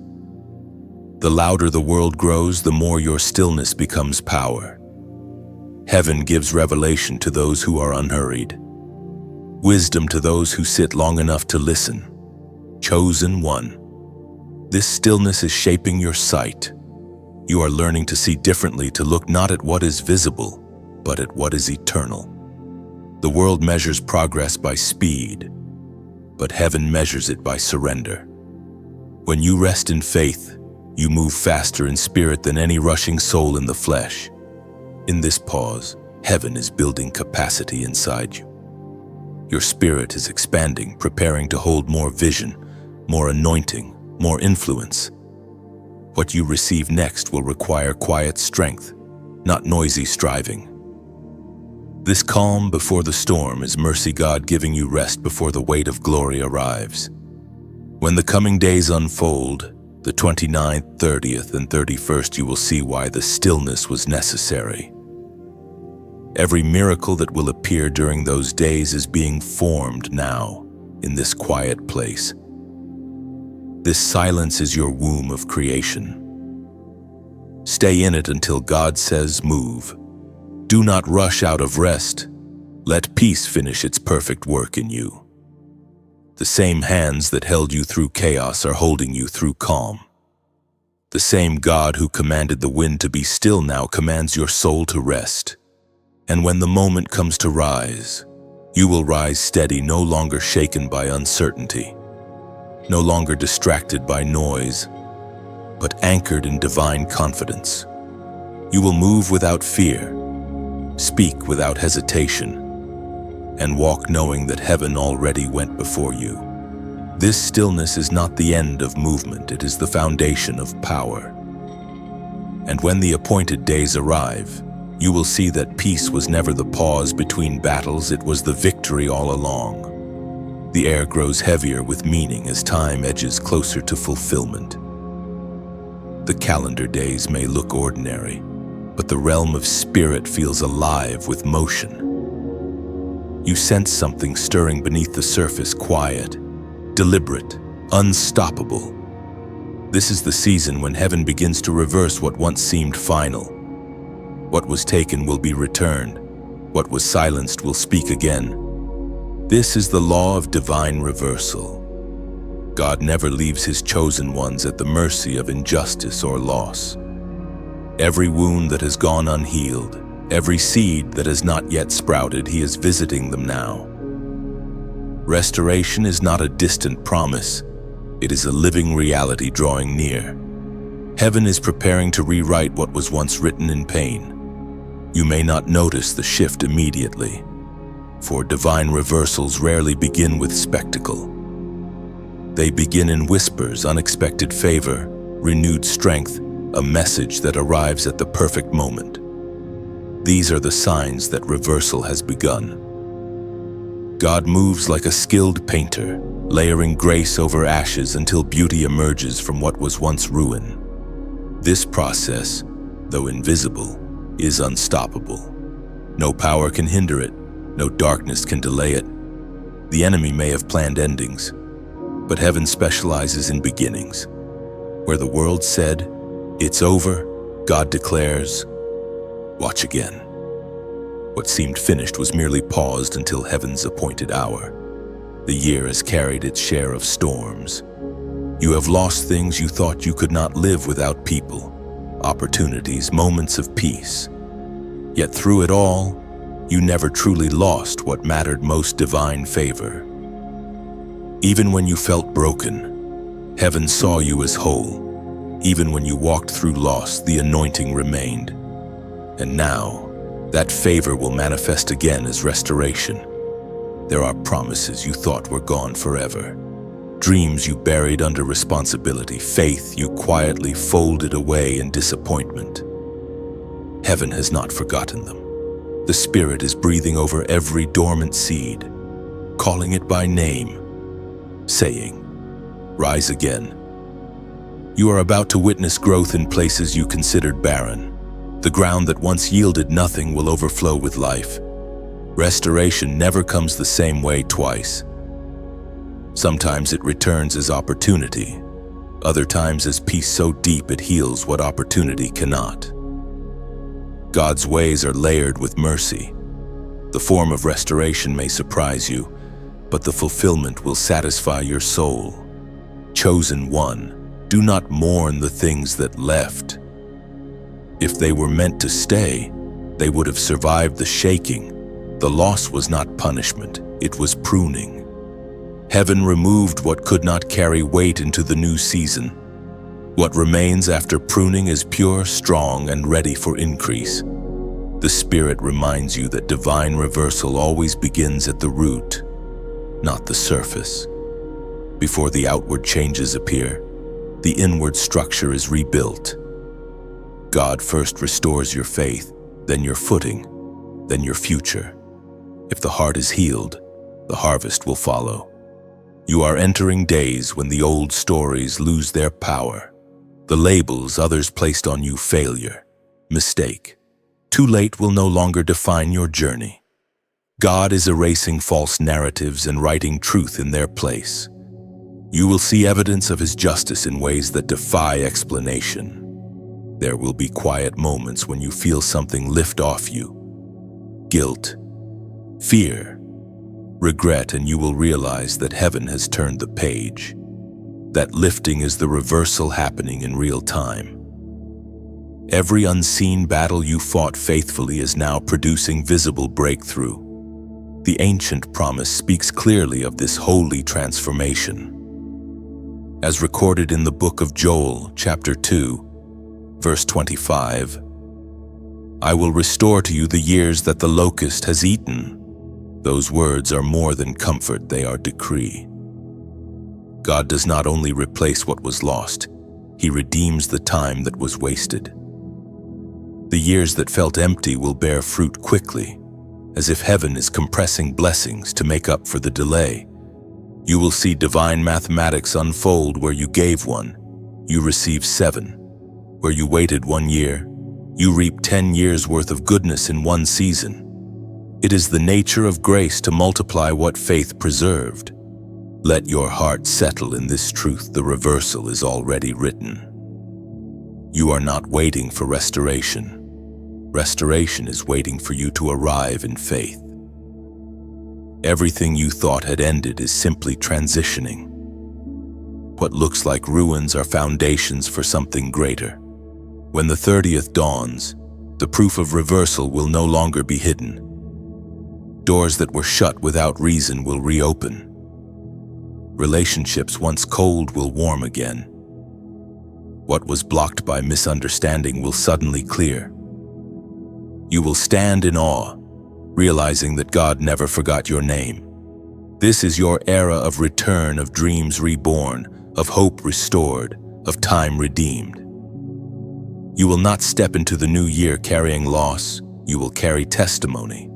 The louder the world grows, the more your stillness becomes power. Heaven gives revelation to those who are unhurried, wisdom to those who sit long enough to listen. Chosen one. This stillness is shaping your sight. You are learning to see differently, to look not at what is visible, but at what is eternal. The world measures progress by speed, but heaven measures it by surrender. When you rest in faith, you move faster in spirit than any rushing soul in the flesh. In this pause, heaven is building capacity inside you. Your spirit is expanding, preparing to hold more vision, more anointing, more influence. What you receive next will require quiet strength, not noisy striving. This calm before the storm is mercy, God giving you rest before the weight of glory arrives. When the coming days unfold, the 29th, 30th, and 31st, you will see why the stillness was necessary. Every miracle that will appear during those days is being formed now in this quiet place. This silence is your womb of creation. Stay in it until God says move. Do not rush out of rest. Let peace finish its perfect work in you. The same hands that held you through chaos are holding you through calm. The same God who commanded the wind to be still now commands your soul to rest. And when the moment comes to rise, you will rise steady, no longer shaken by uncertainty, no longer distracted by noise, but anchored in divine confidence. You will move without fear, speak without hesitation, and walk knowing that heaven already went before you. This stillness is not the end of movement, it is the foundation of power. And when the appointed days arrive, you will see that peace was never the pause between battles, it was the victory all along. The air grows heavier with meaning as time edges closer to fulfillment. The calendar days may look ordinary, but the realm of spirit feels alive with motion. You sense something stirring beneath the surface, quiet, deliberate, unstoppable. This is the season when heaven begins to reverse what once seemed final. What was taken will be returned. What was silenced will speak again. This is the law of divine reversal. God never leaves His chosen ones at the mercy of injustice or loss. Every wound that has gone unhealed, every seed that has not yet sprouted, He is visiting them now. Restoration is not a distant promise. It is a living reality drawing near. Heaven is preparing to rewrite what was once written in pain. You may not notice the shift immediately, for divine reversals rarely begin with spectacle. They begin in whispers, unexpected favor, renewed strength, a message that arrives at the perfect moment. These are the signs that reversal has begun. God moves like a skilled painter, layering grace over ashes until beauty emerges from what was once ruin. This process, though invisible, is unstoppable. No power can hinder it, no darkness can delay it. The enemy may have planned endings, but heaven specializes in beginnings. Where the world said, "It's over," God declares, "Watch again." What seemed finished was merely paused until heaven's appointed hour. The year has carried its share of storms. You have lost things you thought you could not live without: people, opportunities, moments of peace. Yet through it all, you never truly lost what mattered most: divine favor. Even when you felt broken, heaven saw you as whole. Even when you walked through loss, the anointing remained. And now, that favor will manifest again as restoration. There are promises you thought were gone forever. Dreams you buried under responsibility, faith you quietly folded away in disappointment. Heaven has not forgotten them. The Spirit is breathing over every dormant seed, calling it by name, saying, "Rise again." You are about to witness growth in places you considered barren. The ground that once yielded nothing will overflow with life. Restoration never comes the same way twice. Sometimes it returns as opportunity, other times as peace so deep it heals what opportunity cannot. God's ways are layered with mercy. The form of restoration may surprise you, but the fulfillment will satisfy your soul. Chosen one, do not mourn the things that left. If they were meant to stay, they would have survived the shaking. The loss was not punishment, it was pruning. Heaven removed what could not carry weight into the new season. What remains after pruning is pure, strong, and ready for increase. The Spirit reminds you that divine reversal always begins at the root, not the surface. Before the outward changes appear, the inward structure is rebuilt. God first restores your faith, then your footing, then your future. If the heart is healed, the harvest will follow. You are entering days when the old stories lose their power. The labels others placed on you, failure, mistake, too late, will no longer define your journey. God is erasing false narratives and writing truth in their place. You will see evidence of His justice in ways that defy explanation. There will be quiet moments when you feel something lift off you. Guilt, fear, regret, and you will realize that heaven has turned the page. That lifting is the reversal happening in real time. Every unseen battle you fought faithfully is now producing visible breakthrough. The ancient promise speaks clearly of this holy transformation. As recorded in the book of Joel, chapter 2, verse 25, "I will restore to you the years that the locust has eaten." Those words are more than comfort, they are decree. God does not only replace what was lost, He redeems the time that was wasted. The years that felt empty will bear fruit quickly, as if heaven is compressing blessings to make up for the delay. You will see divine mathematics unfold. Where you gave one, you receive 7. Where you waited 1 year, you reap 10 years worth of goodness in 1 season. It is the nature of grace to multiply what faith preserved. Let your heart settle in this truth: the reversal is already written. You are not waiting for restoration. Restoration is waiting for you to arrive in faith. Everything you thought had ended is simply transitioning. What looks like ruins are foundations for something greater. When the 30th dawns, the proof of reversal will no longer be hidden. Doors that were shut without reason will reopen. Relationships once cold will warm again. What was blocked by misunderstanding will suddenly clear. You will stand in awe, realizing that God never forgot your name. This is your era of return, of dreams reborn, of hope restored, of time redeemed. You will not step into the new year carrying loss, you will carry testimony.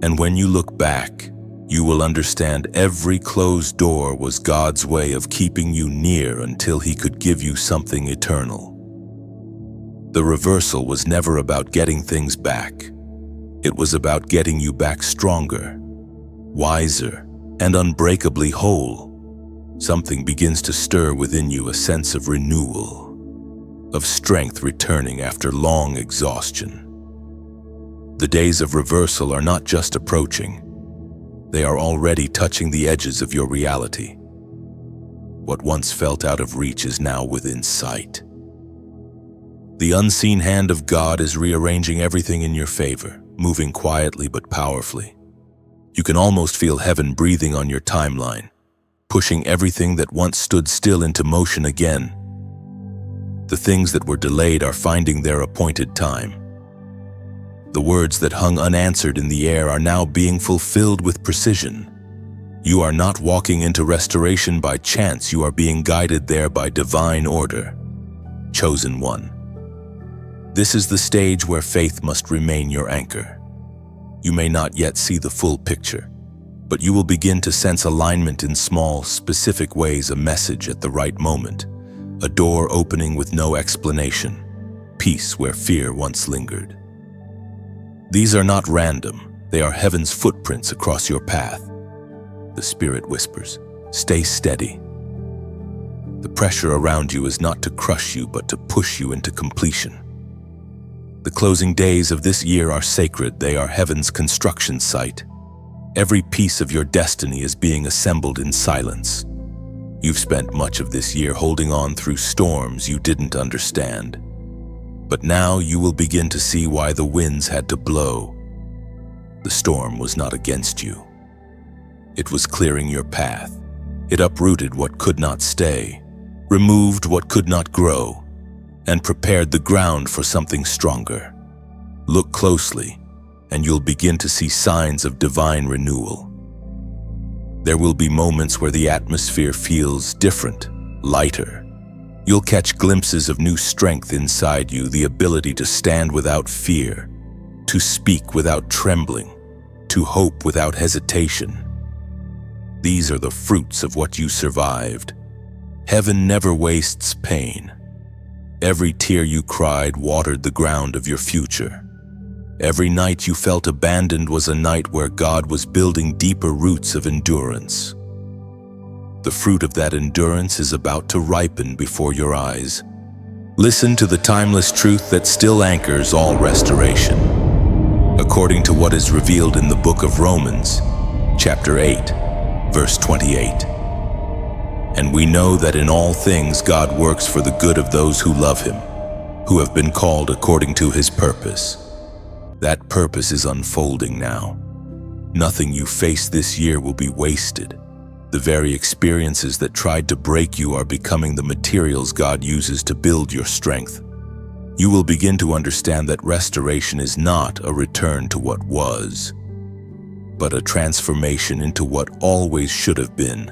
And when you look back, You will understand every closed door was God's way of keeping you near until He could give you something eternal. The reversal was never about getting things back. It was about getting you back stronger, wiser, and unbreakably whole. Something begins to stir within you, a sense of renewal, of strength returning after long exhaustion. The days of reversal are not just approaching. They are already touching the edges of your reality. What once felt out of reach is now within sight. The unseen hand of God is rearranging everything in your favor, moving quietly but powerfully. You can almost feel heaven breathing on your timeline, pushing everything that once stood still into motion again. The things that were delayed are finding their appointed time. The words that hung unanswered in the air are now being fulfilled with precision. You are not walking into restoration by chance, you are being guided there by divine order. Chosen one. This is the stage where faith must remain your anchor. You may not yet see the full picture, but you will begin to sense alignment in small, specific ways, a message at the right moment, a door opening with no explanation, peace where fear once lingered. These are not random, they are heaven's footprints across your path. The Spirit whispers, stay steady. The pressure around you is not to crush you, but to push you into completion. The closing days of this year are sacred, they are heaven's construction site. Every piece of your destiny is being assembled in silence. You've spent much of this year holding on through storms you didn't understand. But now you will begin to see why the winds had to blow. The storm was not against you. It was clearing your path. It uprooted what could not stay, removed what could not grow, and prepared the ground for something stronger. Look closely, and you'll begin to see signs of divine renewal. There will be moments where the atmosphere feels different, lighter. You'll catch glimpses of new strength inside you, the ability to stand without fear, to speak without trembling, to hope without hesitation. These are the fruits of what you survived. Heaven never wastes pain. Every tear you cried watered the ground of your future. Every night you felt abandoned was a night where God was building deeper roots of endurance. The fruit of that endurance is about to ripen before your eyes. Listen to the timeless truth that still anchors all restoration. According to what is revealed in the book of Romans, chapter 8, verse 28. And we know that in all things God works for the good of those who love Him, who have been called according to His purpose. That purpose is unfolding now. Nothing you face this year will be wasted. The very experiences that tried to break you are becoming the materials God uses to build your strength. You will begin to understand that restoration is not a return to what was, but a transformation into what always should have been.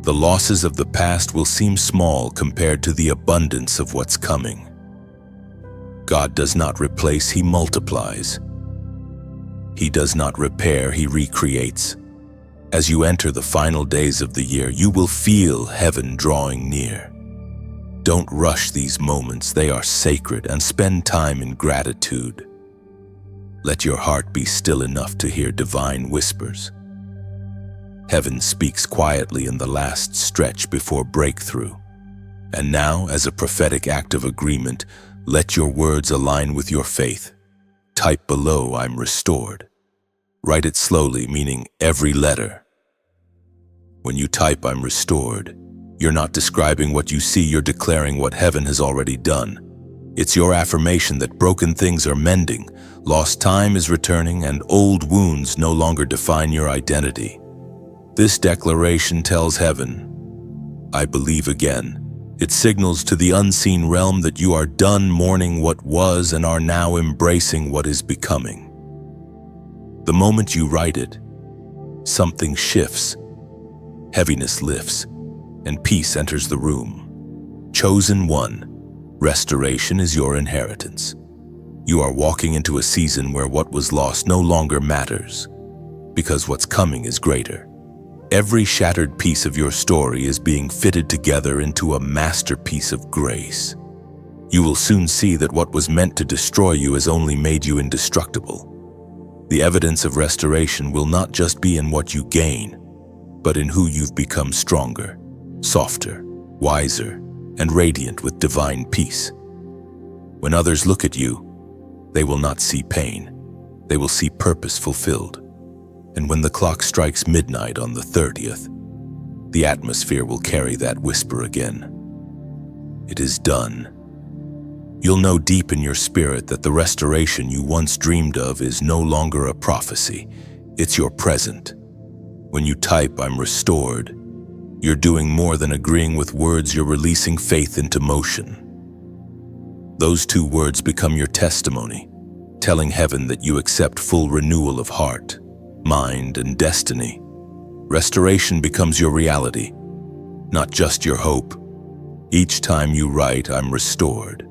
The losses of the past will seem small compared to the abundance of what's coming. God does not replace, He multiplies. He does not repair, He recreates. As you enter the final days of the year, you will feel heaven drawing near. Don't rush these moments, they are sacred, and spend time in gratitude. Let your heart be still enough to hear divine whispers. Heaven speaks quietly in the last stretch before breakthrough. And now, as a prophetic act of agreement, let your words align with your faith. Type below, I'm restored. Write it slowly, meaning every letter. When you type, I'm restored, you're not describing what you see, you're declaring what heaven has already done. It's your affirmation that broken things are mending, lost time is returning, and old wounds no longer define your identity. This declaration tells heaven, I believe again. It signals to the unseen realm that you are done mourning what was and are now embracing what is becoming. The moment you write it, something shifts, heaviness lifts, and peace enters the room. Chosen one, restoration is your inheritance. You are walking into a season where what was lost no longer matters. because what's coming is greater. Every shattered piece of your story is being fitted together into a masterpiece of grace. You will soon see that what was meant to destroy you has only made you indestructible. The evidence of restoration will not just be in what you gain, but in who you've become stronger, softer, wiser, and radiant with divine peace. When others look at you, they will not see pain. They will see purpose fulfilled. And when the clock strikes midnight on the 30th, the atmosphere will carry that whisper again. It is done. You'll know deep in your spirit that the restoration you once dreamed of is no longer a prophecy. It's your present. When you type, "I'm restored," you're doing more than agreeing with words, you're releasing faith into motion. Those two words become your testimony, telling heaven that you accept full renewal of heart, mind, and destiny. Restoration becomes your reality, not just your hope. Each time you write, "I'm restored,"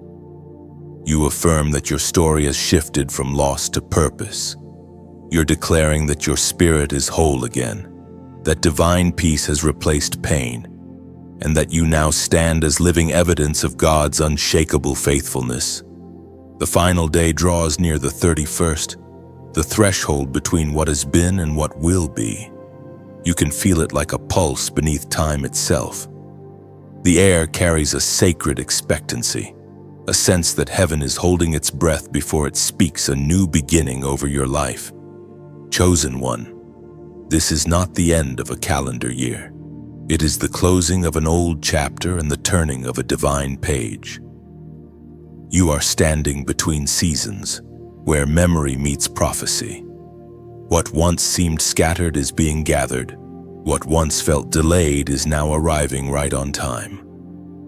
you affirm that your story has shifted from loss to purpose. You're declaring that your spirit is whole again, that divine peace has replaced pain, and that you now stand as living evidence of God's unshakable faithfulness. The final day draws near, the 31st, the threshold between what has been and what will be. You can feel it like a pulse beneath time itself. The air carries a sacred expectancy, a sense that heaven is holding its breath before it speaks a new beginning over your life. Chosen one, this is not the end of a calendar year. It is the closing of an old chapter and the turning of a divine page. You are standing between seasons, where memory meets prophecy. What once seemed scattered is being gathered. What once felt delayed is now arriving right on time.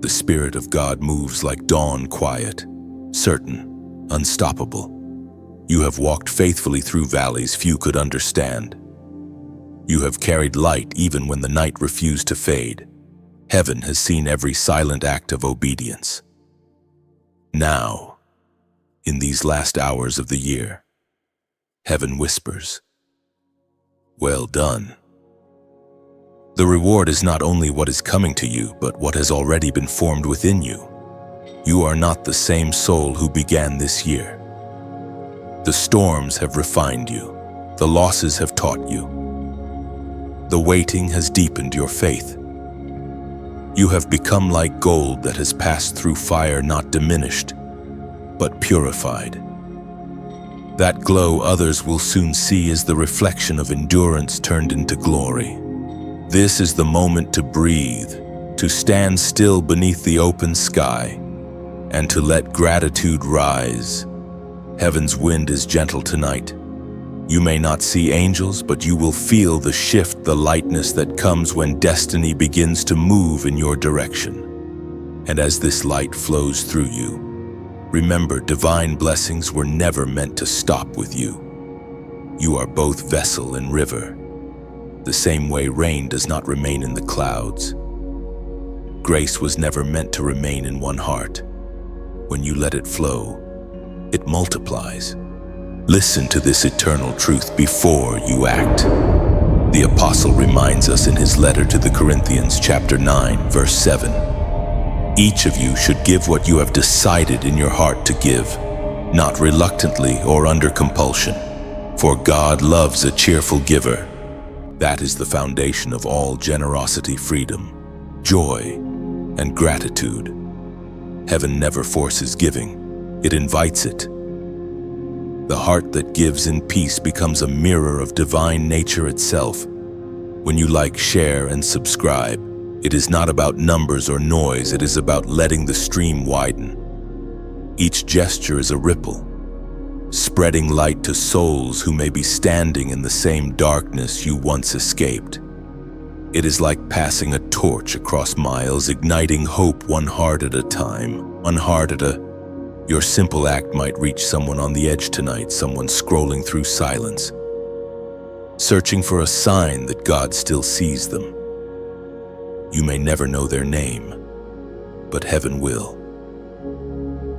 The Spirit of God moves like dawn, quiet, certain, unstoppable. You have walked faithfully through valleys few could understand. You have carried light even when the night refused to fade. Heaven has seen every silent act of obedience. Now, in these last hours of the year, heaven whispers, "Well done." The reward is not only what is coming to you, but what has already been formed within you. You are not the same soul who began this year. The storms have refined you. The losses have taught you. The waiting has deepened your faith. You have become like gold that has passed through fire, not diminished, but purified. That glow others will soon see is the reflection of endurance turned into glory. This is the moment to breathe, to stand still beneath the open sky, and to let gratitude rise. Heaven's wind is gentle tonight. You may not see angels, but you will feel the shift, the lightness that comes when destiny begins to move in your direction. And as this light flows through you, remember, divine blessings were never meant to stop with you. You are both vessel and river. The same way rain does not remain in the clouds. Grace was never meant to remain in one heart. When you let it flow, it multiplies. Listen to this eternal truth before you act. The apostle reminds us in his letter to the Corinthians, chapter 9, verse 7. Each of you should give what you have decided in your heart to give, not reluctantly or under compulsion, for God loves a cheerful giver. That is the foundation of all generosity, freedom, joy, and gratitude. Heaven never forces giving, it invites it. The heart that gives in peace becomes a mirror of divine nature itself. When you like, share, and subscribe, it is not about numbers or noise, it is about letting the stream widen. Each gesture is a ripple, spreading light to souls who may be standing in the same darkness you once escaped. It is like passing a torch across miles, igniting hope one heart at a time, one heart at a Your simple act might reach someone on the edge tonight, someone scrolling through silence, searching for a sign that God still sees them. You may never know their name, but heaven will.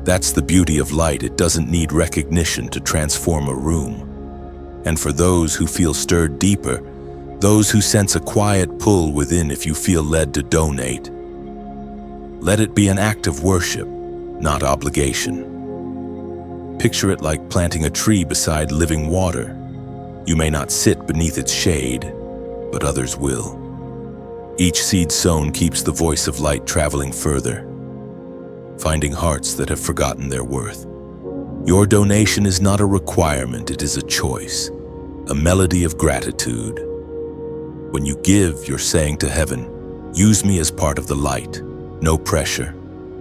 That's the beauty of light. It doesn't need recognition to transform a room. And for those who feel stirred deeper, those who sense a quiet pull within if you feel led to donate, let it be an act of worship, not obligation. Picture it like planting a tree beside living water. You may not sit beneath its shade, but others will. Each seed sown keeps the voice of light traveling further, finding hearts that have forgotten their worth. Your donation is not a requirement, it is a choice, a melody of gratitude. When you give, you're saying to heaven, use me as part of the light. No pressure,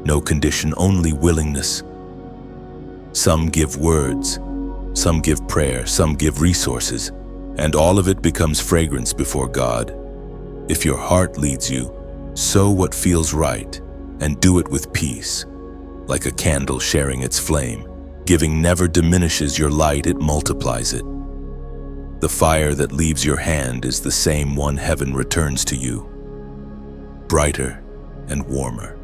no condition, only willingness. Some give words, some give prayer, some give resources, and all of it becomes fragrance before God. If your heart leads you, sow what feels right and do it with peace, like a candle sharing its flame. Giving never diminishes your light, it multiplies it. The fire that leaves your hand is the same one heaven returns to you, brighter and warmer.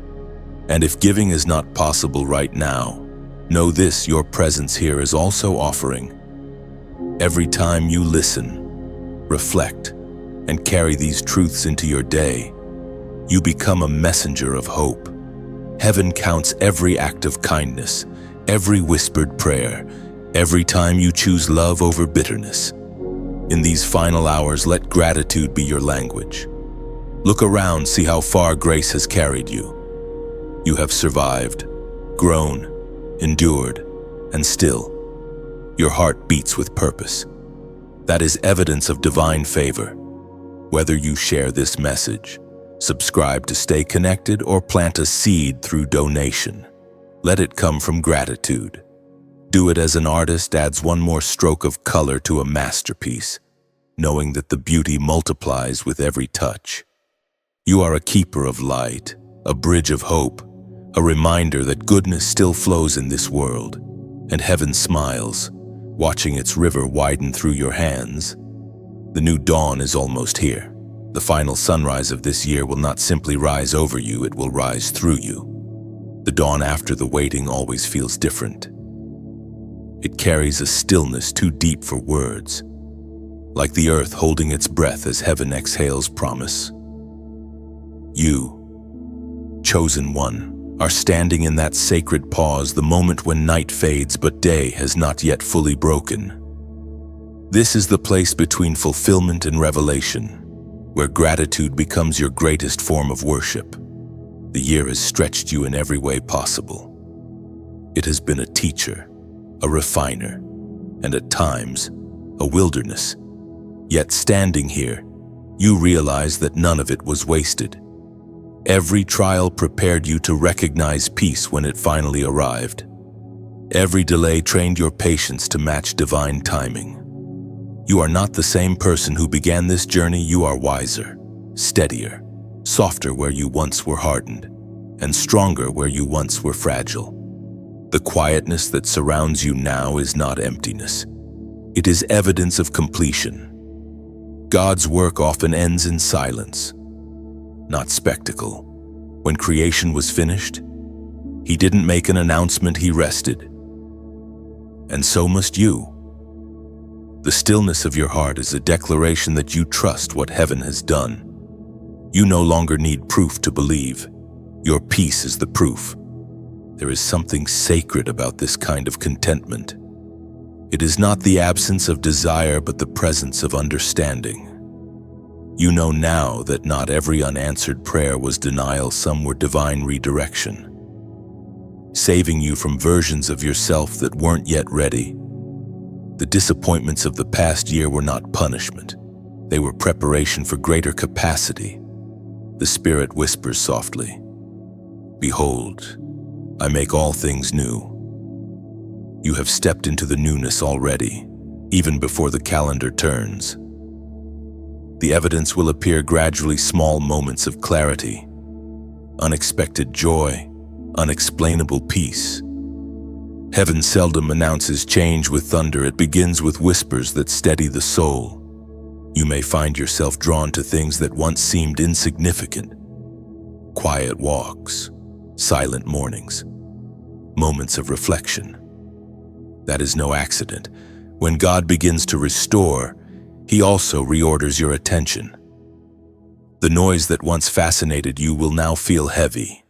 And if giving is not possible right now, know this, your presence here is also offering. Every time you listen, reflect, and carry these truths into your day, you become a messenger of hope. Heaven counts every act of kindness, every whispered prayer, every time you choose love over bitterness. In these final hours, let gratitude be your language. Look around, see how far grace has carried you. You have survived, grown, endured, and still, your heart beats with purpose. That is evidence of divine favor. Whether you share this message, subscribe to stay connected, or plant a seed through donation, let it come from gratitude. Do it as an artist adds one more stroke of color to a masterpiece, knowing that the beauty multiplies with every touch. You are a keeper of light, a bridge of hope, a reminder that goodness still flows in this world, and heaven smiles, watching its river widen through your hands. The new dawn is almost here. The final sunrise of this year will not simply rise over you, it will rise through you. The dawn after the waiting always feels different. It carries a stillness too deep for words, like the earth holding its breath as heaven exhales promise. You, chosen one, are standing in that sacred pause, the moment when night fades but day has not yet fully broken. This is the place between fulfillment and revelation, where gratitude becomes your greatest form of worship. The year has stretched you in every way possible. It has been a teacher, a refiner, and at times, a wilderness. Yet standing here, you realize that none of it was wasted. Every trial prepared you to recognize peace when it finally arrived. Every delay trained your patience to match divine timing. You are not the same person who began this journey. You are wiser, steadier, softer where you once were hardened, and stronger where you once were fragile. The quietness that surrounds you now is not emptiness. It is evidence of completion. God's work often ends in silence, not spectacle. When creation was finished, He didn't make an announcement, He rested. And so must you. The stillness of your heart is a declaration that you trust what heaven has done. You no longer need proof to believe. Your peace is the proof. There is something sacred about this kind of contentment. It is not the absence of desire, but the presence of understanding. You know now that not every unanswered prayer was denial, some were divine redirection, saving you from versions of yourself that weren't yet ready. The disappointments of the past year were not punishment. They were preparation for greater capacity. The Spirit whispers softly, "Behold, I make all things new." You have stepped into the newness already, even before the calendar turns. The evidence will appear gradually, small moments of clarity, unexpected joy, unexplainable peace. Heaven seldom announces change with thunder. It begins with whispers that steady the soul. You may find yourself drawn to things that once seemed insignificant. Quiet walks, silent mornings, moments of reflection. That is no accident. When God begins to restore, He also reorders your attention. The noise that once fascinated you will now feel heavy.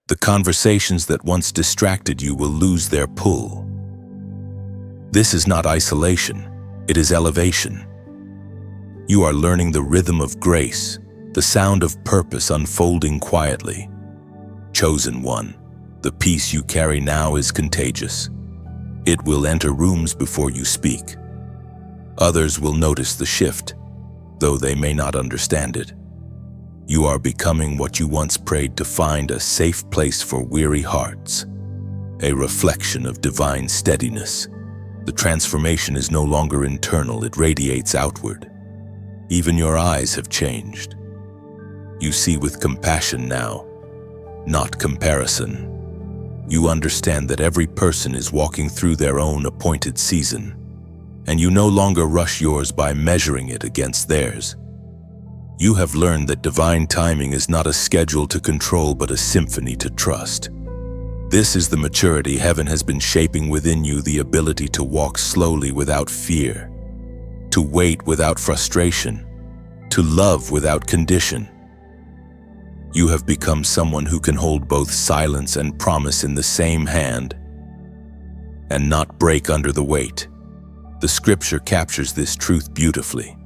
The conversations that once distracted you will lose their pull. This is not isolation, it is elevation. You are learning the rhythm of grace, the sound of purpose unfolding quietly. Chosen one, the peace you carry now is contagious. It will enter rooms before you speak. Others will notice the shift, though they may not understand it. You are becoming what you once prayed to find, a safe place for weary hearts, a reflection of divine steadiness. The transformation is no longer internal, it radiates outward. Even your eyes have changed. You see with compassion now, not comparison. You understand that every person is walking through their own appointed season, and you no longer rush yours by measuring it against theirs. You have learned that divine timing is not a schedule to control but a symphony to trust. This is the maturity heaven has been shaping within you, the ability to walk slowly without fear, to wait without frustration, to love without condition. You have become someone who can hold both silence and promise in the same hand and not break under the weight. The scripture captures this truth beautifully.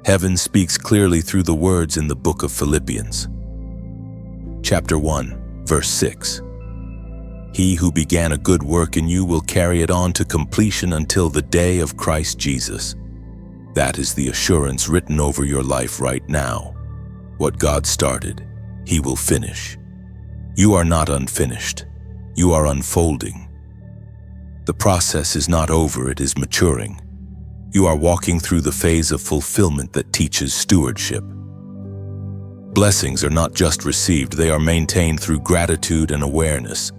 Heaven speaks clearly through the words in the book of Philippians. Chapter 1, verse 6. He who began a good work in you will carry it on to completion until the day of Christ Jesus. That is the assurance written over your life right now. What God started, He will finish. You are not unfinished. You are unfolding. The process is not over, it is maturing. You are walking through the phase of fulfillment that teaches stewardship. Blessings are not just received, they are maintained through gratitude and awareness.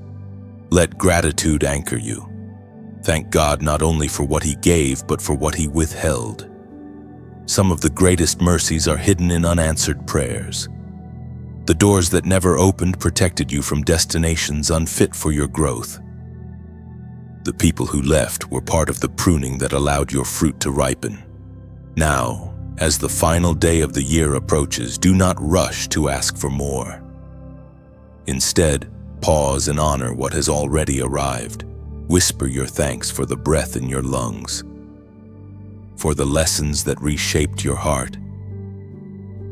Let gratitude anchor you. Thank God not only for what He gave, but for what He withheld. Some of the greatest mercies are hidden in unanswered prayers. The doors that never opened protected you from destinations unfit for your growth. The people who left were part of the pruning that allowed your fruit to ripen. Now, as the final day of the year approaches, do not rush to ask for more. Instead, pause and honor what has already arrived. Whisper your thanks for the breath in your lungs, for the lessons that reshaped your heart,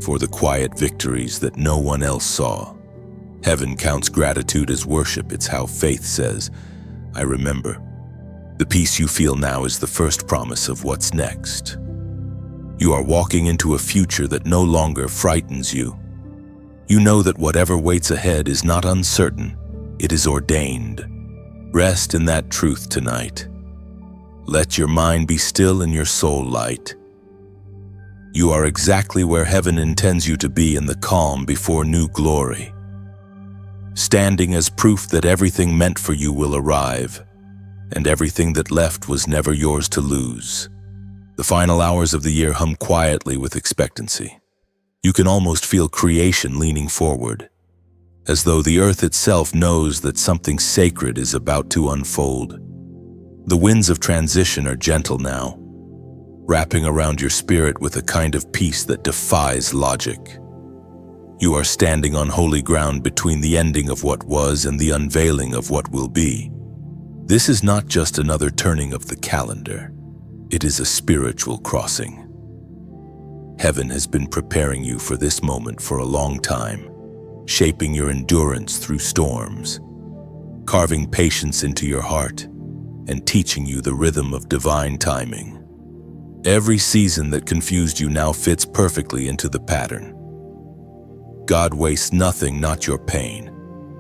for the quiet victories that no one else saw. Heaven counts gratitude as worship. It's how faith says, I remember. The peace you feel now is the first promise of what's next. You are walking into a future that no longer frightens you. You know that whatever waits ahead is not uncertain, it is ordained. Rest in that truth tonight. Let your mind be still and your soul light. You are exactly where heaven intends you to be, in the calm before new glory, standing as proof that everything meant for you will arrive, and everything that left was never yours to lose. The final hours of the year hum quietly with expectancy. You can almost feel creation leaning forward, as though the earth itself knows that something sacred is about to unfold. The winds of transition are gentle now, wrapping around your spirit with a kind of peace that defies logic. You are standing on holy ground between the ending of what was and the unveiling of what will be. This is not just another turning of the calendar. It is a spiritual crossing. Heaven has been preparing you for this moment for a long time, shaping your endurance through storms, carving patience into your heart, and teaching you the rhythm of divine timing. Every season that confused you now fits perfectly into the pattern. God wastes nothing, not your pain,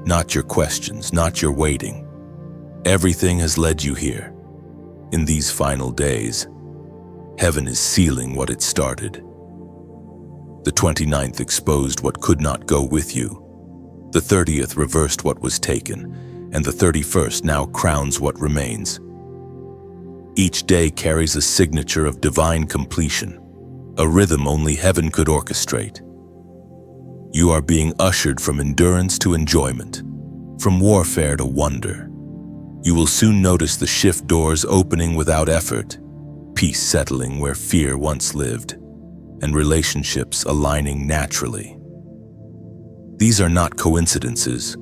not your questions, not your waiting. Everything has led you here. In these final days, heaven is sealing what it started. The 29th exposed what could not go with you. The 30th reversed what was taken, and the 31st now crowns what remains. Each day carries a signature of divine completion, a rhythm only heaven could orchestrate. You are being ushered from endurance to enjoyment, from warfare to wonder. You will soon notice the shift doors opening without effort, peace settling where fear once lived, and relationships aligning naturally. These are not coincidences.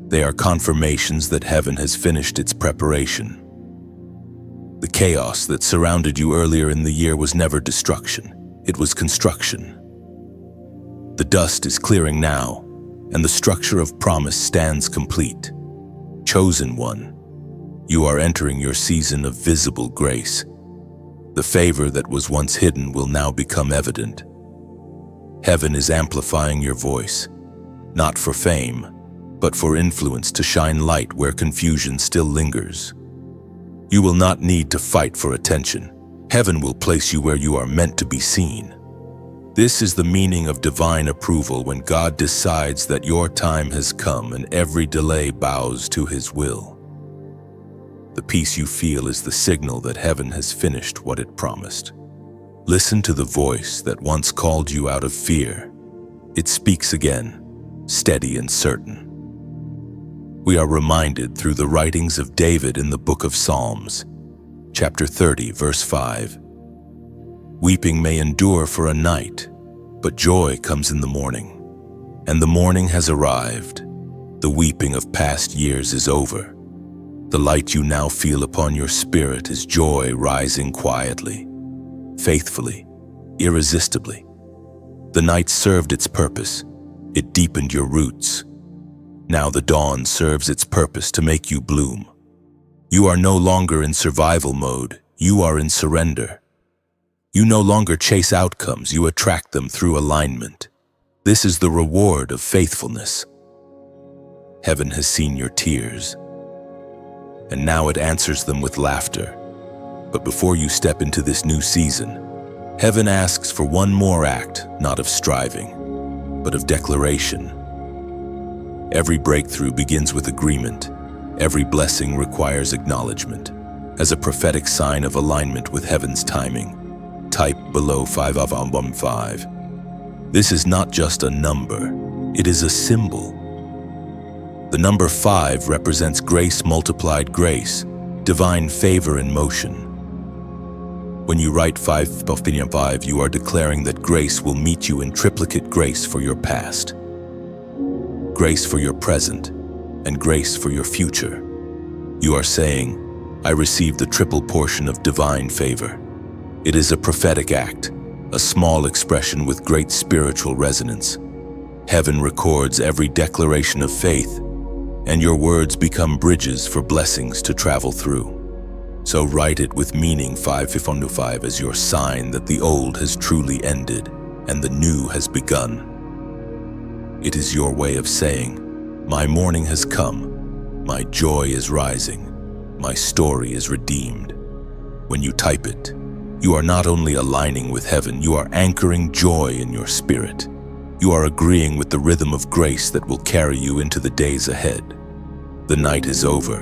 They are confirmations that heaven has finished its preparation. The chaos that surrounded you earlier in the year was never destruction, it was construction. The dust is clearing now, and the structure of promise stands complete. Chosen one, you are entering your season of visible grace. The favor that was once hidden will now become evident. Heaven is amplifying your voice, not for fame, but for influence to shine light where confusion still lingers. You will not need to fight for attention. Heaven will place you where you are meant to be seen. This is the meaning of divine approval, when God decides that your time has come and every delay bows to His will. The peace you feel is the signal that heaven has finished what it promised. Listen to the voice that once called you out of fear. It speaks again, steady and certain. We are reminded through the writings of David in the book of Psalms, chapter 30, verse 5. Weeping may endure for a night, but joy comes in the morning. And the morning has arrived. The weeping of past years is over. The light you now feel upon your spirit is joy rising quietly, faithfully, irresistibly. The night served its purpose. It deepened your roots. Now the dawn serves its purpose to make you bloom. You are no longer in survival mode. You are in surrender. You no longer chase outcomes. You attract them through alignment. This is the reward of faithfulness. Heaven has seen your tears, and now it answers them with laughter. But before you step into this new season, heaven asks for one more act, not of striving, but of declaration. Every breakthrough begins with agreement. Every blessing requires acknowledgement. As a prophetic sign of alignment with heaven's timing, type below 5. This is not just a number, it is a symbol. The number 5 represents grace multiplied grace, divine favor in motion. When you write 5, you are declaring that grace will meet you in triplicate grace for your past, grace for your present, and grace for your future. You are saying, I receive the triple portion of divine favor. It is a prophetic act, a small expression with great spiritual resonance. Heaven records every declaration of faith, and your words become bridges for blessings to travel through. So write it with meaning 5 as your sign that the old has truly ended and the new has begun. It is your way of saying, my morning has come, my joy is rising, my story is redeemed. When you type it, you are not only aligning with heaven, you are anchoring joy in your spirit. You are agreeing with the rhythm of grace that will carry you into the days ahead. The night is over.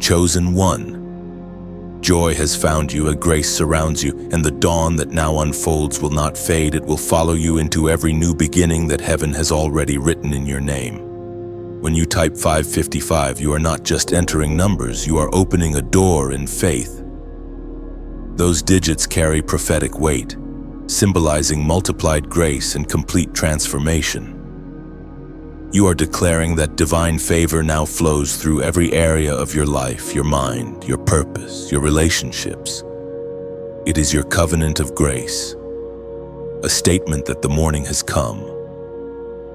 Chosen one, joy has found you, a grace surrounds you, and the dawn that now unfolds will not fade. It will follow you into every new beginning that heaven has already written in your name. When you type 5, you are not just entering numbers, you are opening a door in faith. Those digits carry prophetic weight, symbolizing multiplied grace and complete transformation. You are declaring that divine favor now flows through every area of your life, your mind, your purpose, your relationships. It is your covenant of grace, a statement that the morning has come,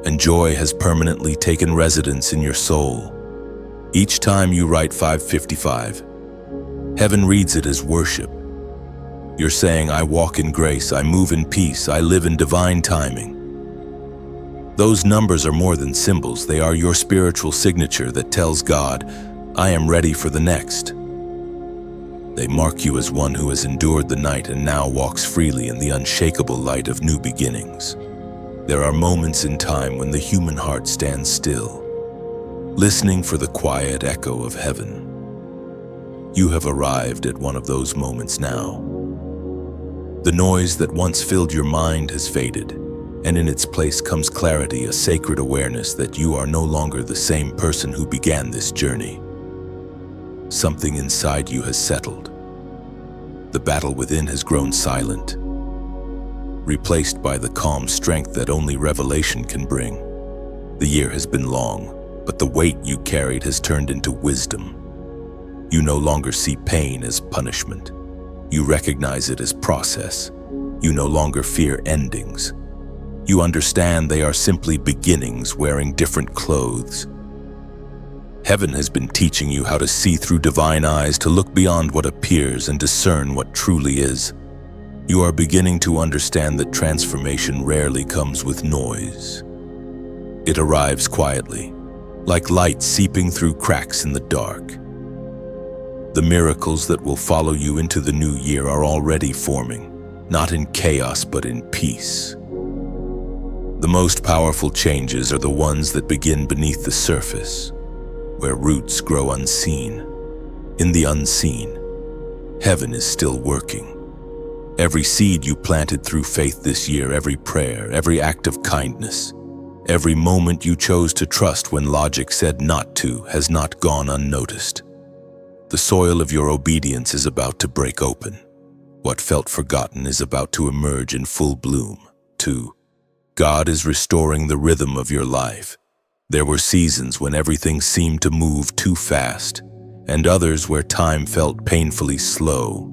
and joy has permanently taken residence in your soul. Each time you write 5, heaven reads it as worship. You're saying, I walk in grace, I move in peace, I live in divine timing. Those numbers are more than symbols, they are your spiritual signature that tells God, I am ready for the next. They mark you as one who has endured the night and now walks freely in the unshakable light of new beginnings. There are moments in time when the human heart stands still, listening for the quiet echo of heaven. You have arrived at one of those moments now. The noise that once filled your mind has faded, and in its place comes clarity, a sacred awareness that you are no longer the same person who began this journey. something inside you has settled. The battle within has grown silent, replaced by the calm strength that only revelation can bring. The year has been long, but the weight you carried has turned into wisdom. You no longer see pain as punishment. You recognize it as process. You no longer fear endings. You understand they are simply beginnings wearing different clothes. Heaven has been teaching you how to see through divine eyes, to look beyond what appears and discern what truly is. You are beginning to understand that transformation rarely comes with noise. It arrives quietly, like light seeping through cracks in the dark. The miracles that will follow you into the new year are already forming, not in chaos but in peace. The most powerful changes are the ones that begin beneath the surface, where roots grow unseen. In the unseen, heaven is still working. Every seed you planted through faith this year, every prayer, every act of kindness, every moment you chose to trust when logic said not to, has not gone unnoticed. The soil of your obedience is about to break open. What felt forgotten is about to emerge in full bloom. 2. God is restoring the rhythm of your life. There were seasons when everything seemed to move too fast, and others where time felt painfully slow.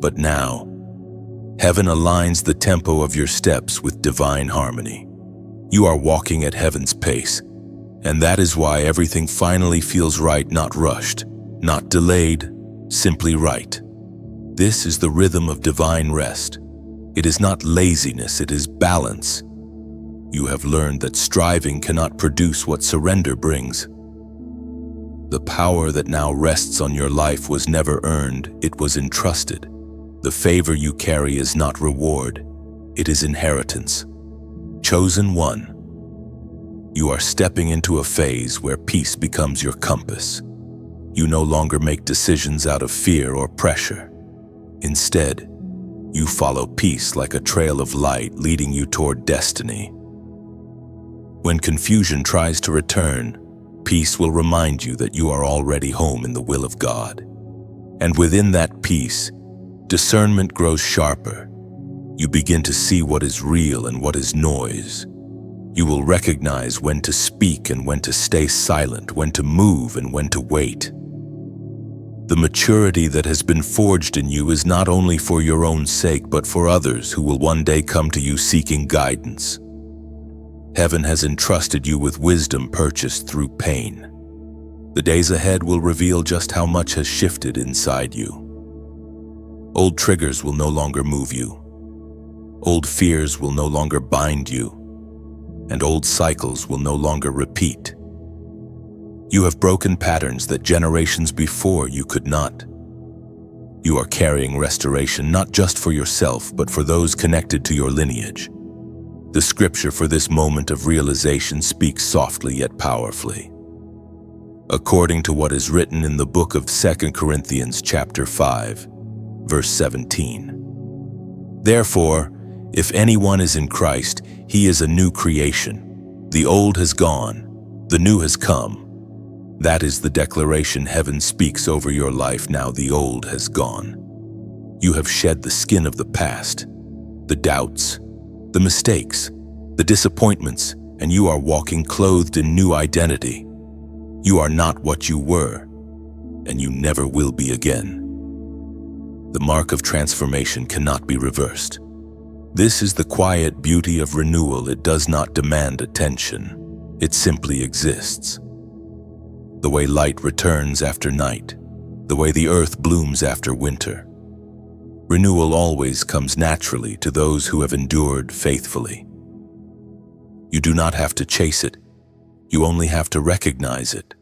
But now, heaven aligns the tempo of your steps with divine harmony. You are walking at heaven's pace, and that is why everything finally feels right, not rushed, not delayed, simply right. This is the rhythm of divine rest. It is not laziness, it is balance. You have learned that striving cannot produce what surrender brings. The power that now rests on your life was never earned, it was entrusted. The favor you carry is not reward, it is inheritance. Chosen one, you are stepping into a phase where peace becomes your compass. You no longer make decisions out of fear or pressure. Instead, you follow peace like a trail of light leading you toward destiny. When confusion tries to return, peace will remind you that you are already home in the will of God. And within that peace, discernment grows sharper. You begin to see what is real and what is noise. You will recognize when to speak and when to stay silent, when to move and when to wait. The maturity that has been forged in you is not only for your own sake, but for others who will one day come to you seeking guidance. Heaven has entrusted you with wisdom purchased through pain. The days ahead will reveal just how much has shifted inside you. Old triggers will no longer move you. Old fears will no longer bind you. And old cycles will no longer repeat. You have broken patterns that generations before you could not. You are carrying restoration not just for yourself, but for those connected to your lineage. The scripture for this moment of realization speaks softly yet powerfully. According to what is written in the book of 2 Corinthians chapter 5, verse 17. Therefore, if anyone is in Christ, he is a new creation. The old has gone, the new has come. That is the declaration heaven speaks over your life now. The old has gone. You have shed the skin of the past, the doubts, the mistakes, the disappointments, and you are walking clothed in new identity. You are not what you were, and you never will be again. The mark of transformation cannot be reversed. This is the quiet beauty of renewal. It does not demand attention. It simply exists. The way light returns after night, the way the earth blooms after winter. Renewal always comes naturally to those who have endured faithfully. You do not have to chase it. You only have to recognize it.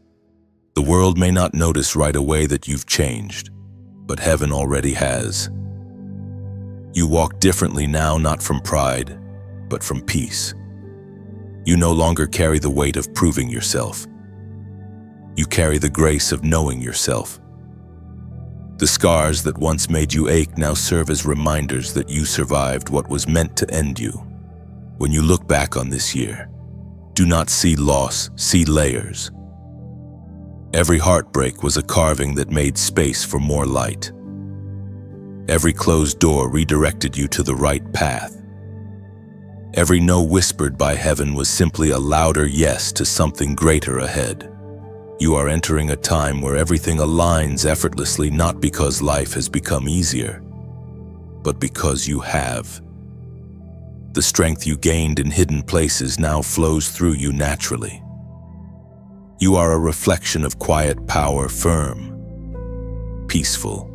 The world may not notice right away that you've changed, but heaven already has. You walk differently now, not from pride, but from peace. You no longer carry the weight of proving yourself. You carry the grace of knowing yourself. The scars that once made you ache now serve as reminders that you survived what was meant to end you. When you look back on this year, do not see loss, see layers. Every heartbreak was a carving that made space for more light. Every closed door redirected you to the right path. Every no whispered by heaven was simply a louder yes to something greater ahead. You are entering a time where everything aligns effortlessly, not because life has become easier, but because you have. The strength you gained in hidden places now flows through you naturally. You are a reflection of quiet power, firm, peaceful,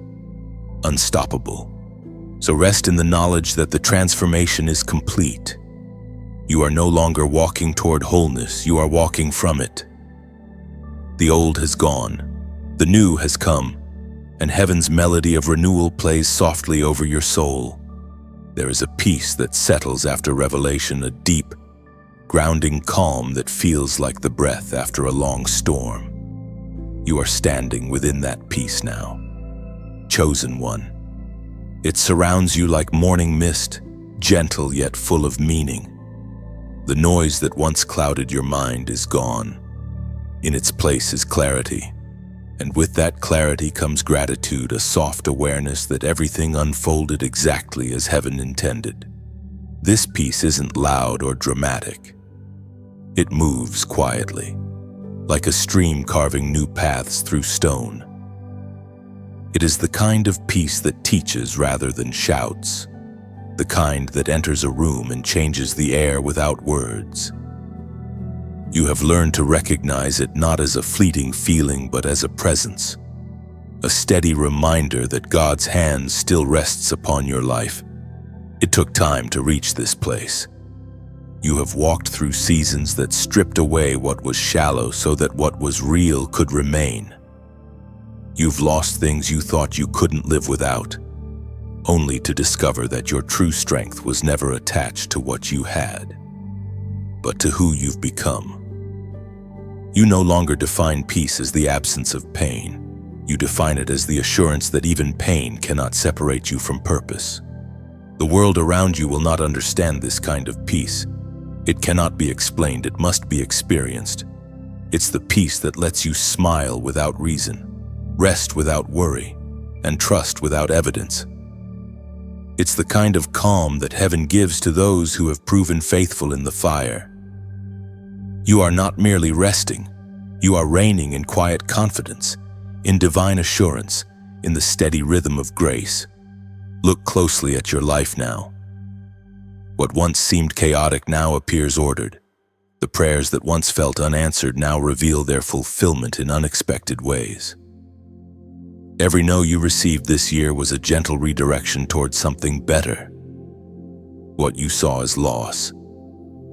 unstoppable. So rest in the knowledge that the transformation is complete. You are no longer walking toward wholeness, you are walking from it. The old has gone, the new has come, and heaven's melody of renewal plays softly over your soul. There is a peace that settles after revelation, a deep, grounding calm that feels like the breath after a long storm. You are standing within that peace now. Chosen one. It surrounds you like morning mist, gentle yet full of meaning. The noise that once clouded your mind is gone. In its place is clarity, and with that clarity comes gratitude, a soft awareness that everything unfolded exactly as heaven intended. This peace isn't loud or dramatic. It moves quietly, like a stream carving new paths through stone. It is the kind of peace that teaches rather than shouts, the kind that enters a room and changes the air without words. You have learned to recognize it not as a fleeting feeling but as a presence, a steady reminder that God's hand still rests upon your life. It took time to reach this place. You have walked through seasons that stripped away what was shallow so that what was real could remain. You've lost things you thought you couldn't live without, only to discover that your true strength was never attached to what you had, but to who you've become. You no longer define peace as the absence of pain. You define it as the assurance that even pain cannot separate you from purpose. The world around you will not understand this kind of peace. It cannot be explained, it must be experienced. It's the peace that lets you smile without reason, rest without worry, and trust without evidence. It's the kind of calm that heaven gives to those who have proven faithful in the fire. You are not merely resting, you are reigning in quiet confidence, in divine assurance, in the steady rhythm of grace. Look closely at your life now. What once seemed chaotic now appears ordered. The prayers that once felt unanswered now reveal their fulfillment in unexpected ways. Every no you received this year was a gentle redirection towards something better. What you saw as loss,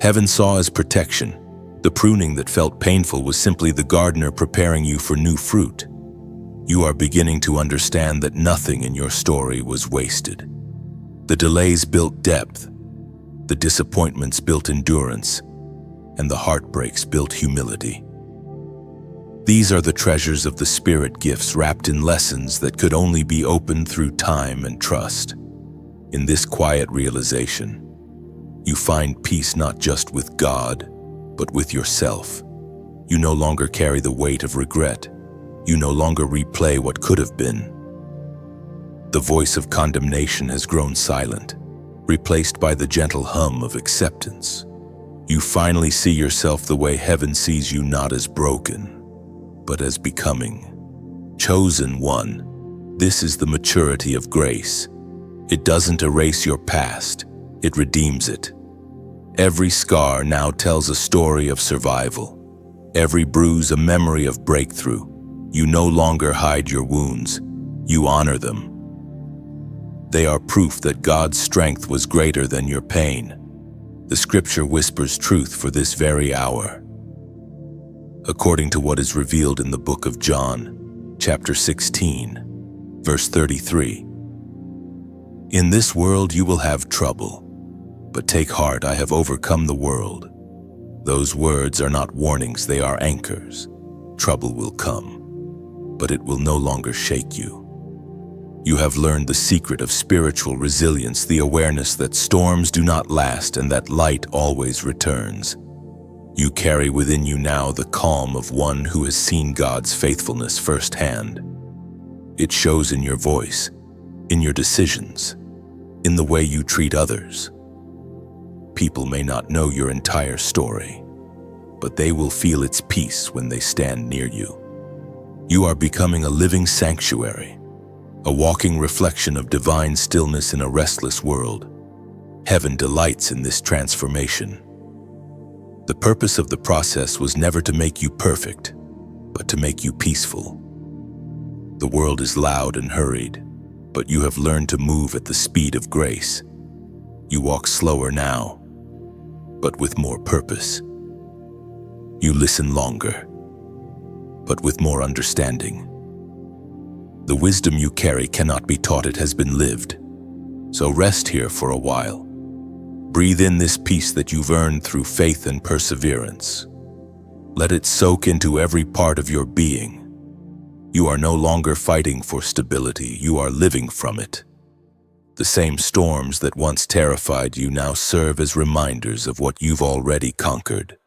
heaven saw as protection. The pruning that felt painful was simply the gardener preparing you for new fruit. You are beginning to understand that nothing in your story was wasted. The delays built depth, the disappointments built endurance, and the heartbreaks built humility. These are the treasures of the Spirit, gifts wrapped in lessons that could only be opened through time and trust. In this quiet realization, you find peace not just with God, but with yourself. You no longer carry the weight of regret. You no longer replay what could have been. The voice of condemnation has grown silent, replaced by the gentle hum of acceptance. You finally see yourself the way heaven sees you, not as broken, but as becoming. Chosen one. This is the maturity of grace. It doesn't erase your past, it redeems it. Every scar now tells a story of survival. Every bruise a memory of breakthrough. You no longer hide your wounds, you honor them. They are proof that God's strength was greater than your pain. The scripture whispers truth for this very hour. According to what is revealed in the book of John, chapter 16, verse 33. In this world you will have trouble, but take heart, I have overcome the world. Those words are not warnings, they are anchors. Trouble will come, but it will no longer shake you. You have learned the secret of spiritual resilience, the awareness that storms do not last and that light always returns. You carry within you now the calm of one who has seen God's faithfulness firsthand. It shows in your voice, in your decisions, in the way you treat others. People may not know your entire story, but they will feel its peace when they stand near you. You are becoming a living sanctuary, a walking reflection of divine stillness in a restless world. Heaven delights in this transformation. The purpose of the process was never to make you perfect, but to make you peaceful. The world is loud and hurried, but you have learned to move at the speed of grace. You walk slower now, but with more purpose. You listen longer, but with more understanding. The wisdom you carry cannot be taught, it has been lived. So rest here for a while. Breathe in this peace that you've earned through faith and perseverance. Let it soak into every part of your being. You are no longer fighting for stability, you are living from it. The same storms that once terrified you now serve as reminders of what you've already conquered.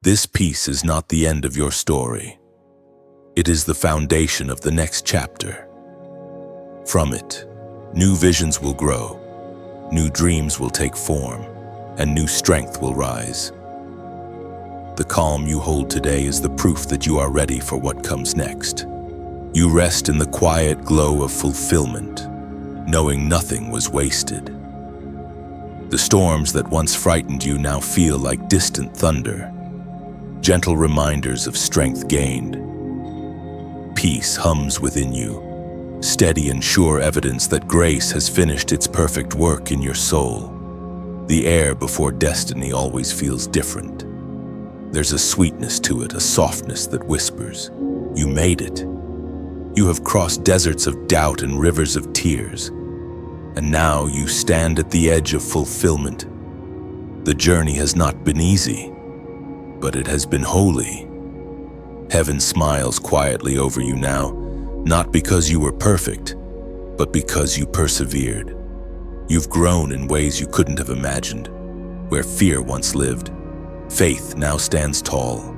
This peace is not the end of your story. It is the foundation of the next chapter. From it, new visions will grow, new dreams will take form, and new strength will rise. The calm you hold today is the proof that you are ready for what comes next. You rest in the quiet glow of fulfillment, knowing nothing was wasted. The storms that once frightened you now feel like distant thunder, gentle reminders of strength gained. Peace hums within you, steady and sure evidence that grace has finished its perfect work in your soul. The air before destiny always feels different. There's a sweetness to it, a softness that whispers, "You made it." You have crossed deserts of doubt and rivers of tears, and now you stand at the edge of fulfillment. The journey has not been easy, but it has been holy. Heaven smiles quietly over you now, not because you were perfect, but because you persevered. You've grown in ways you couldn't have imagined. Where fear once lived, faith now stands tall.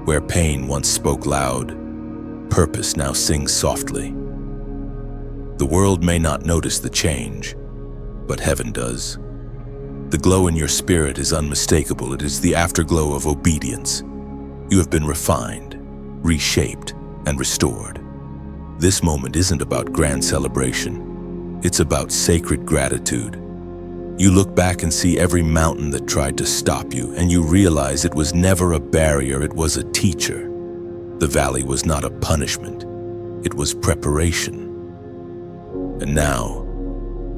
Where pain once spoke loud, purpose now sings softly. The world may not notice the change, but heaven does. The glow in your spirit is unmistakable. It is the afterglow of obedience. You have been refined, reshaped, and restored. This moment isn't about grand celebration. It's about sacred gratitude. You look back and see every mountain that tried to stop you, and you realize it was never a barrier, it was a teacher. The valley was not a punishment, it was preparation. And now,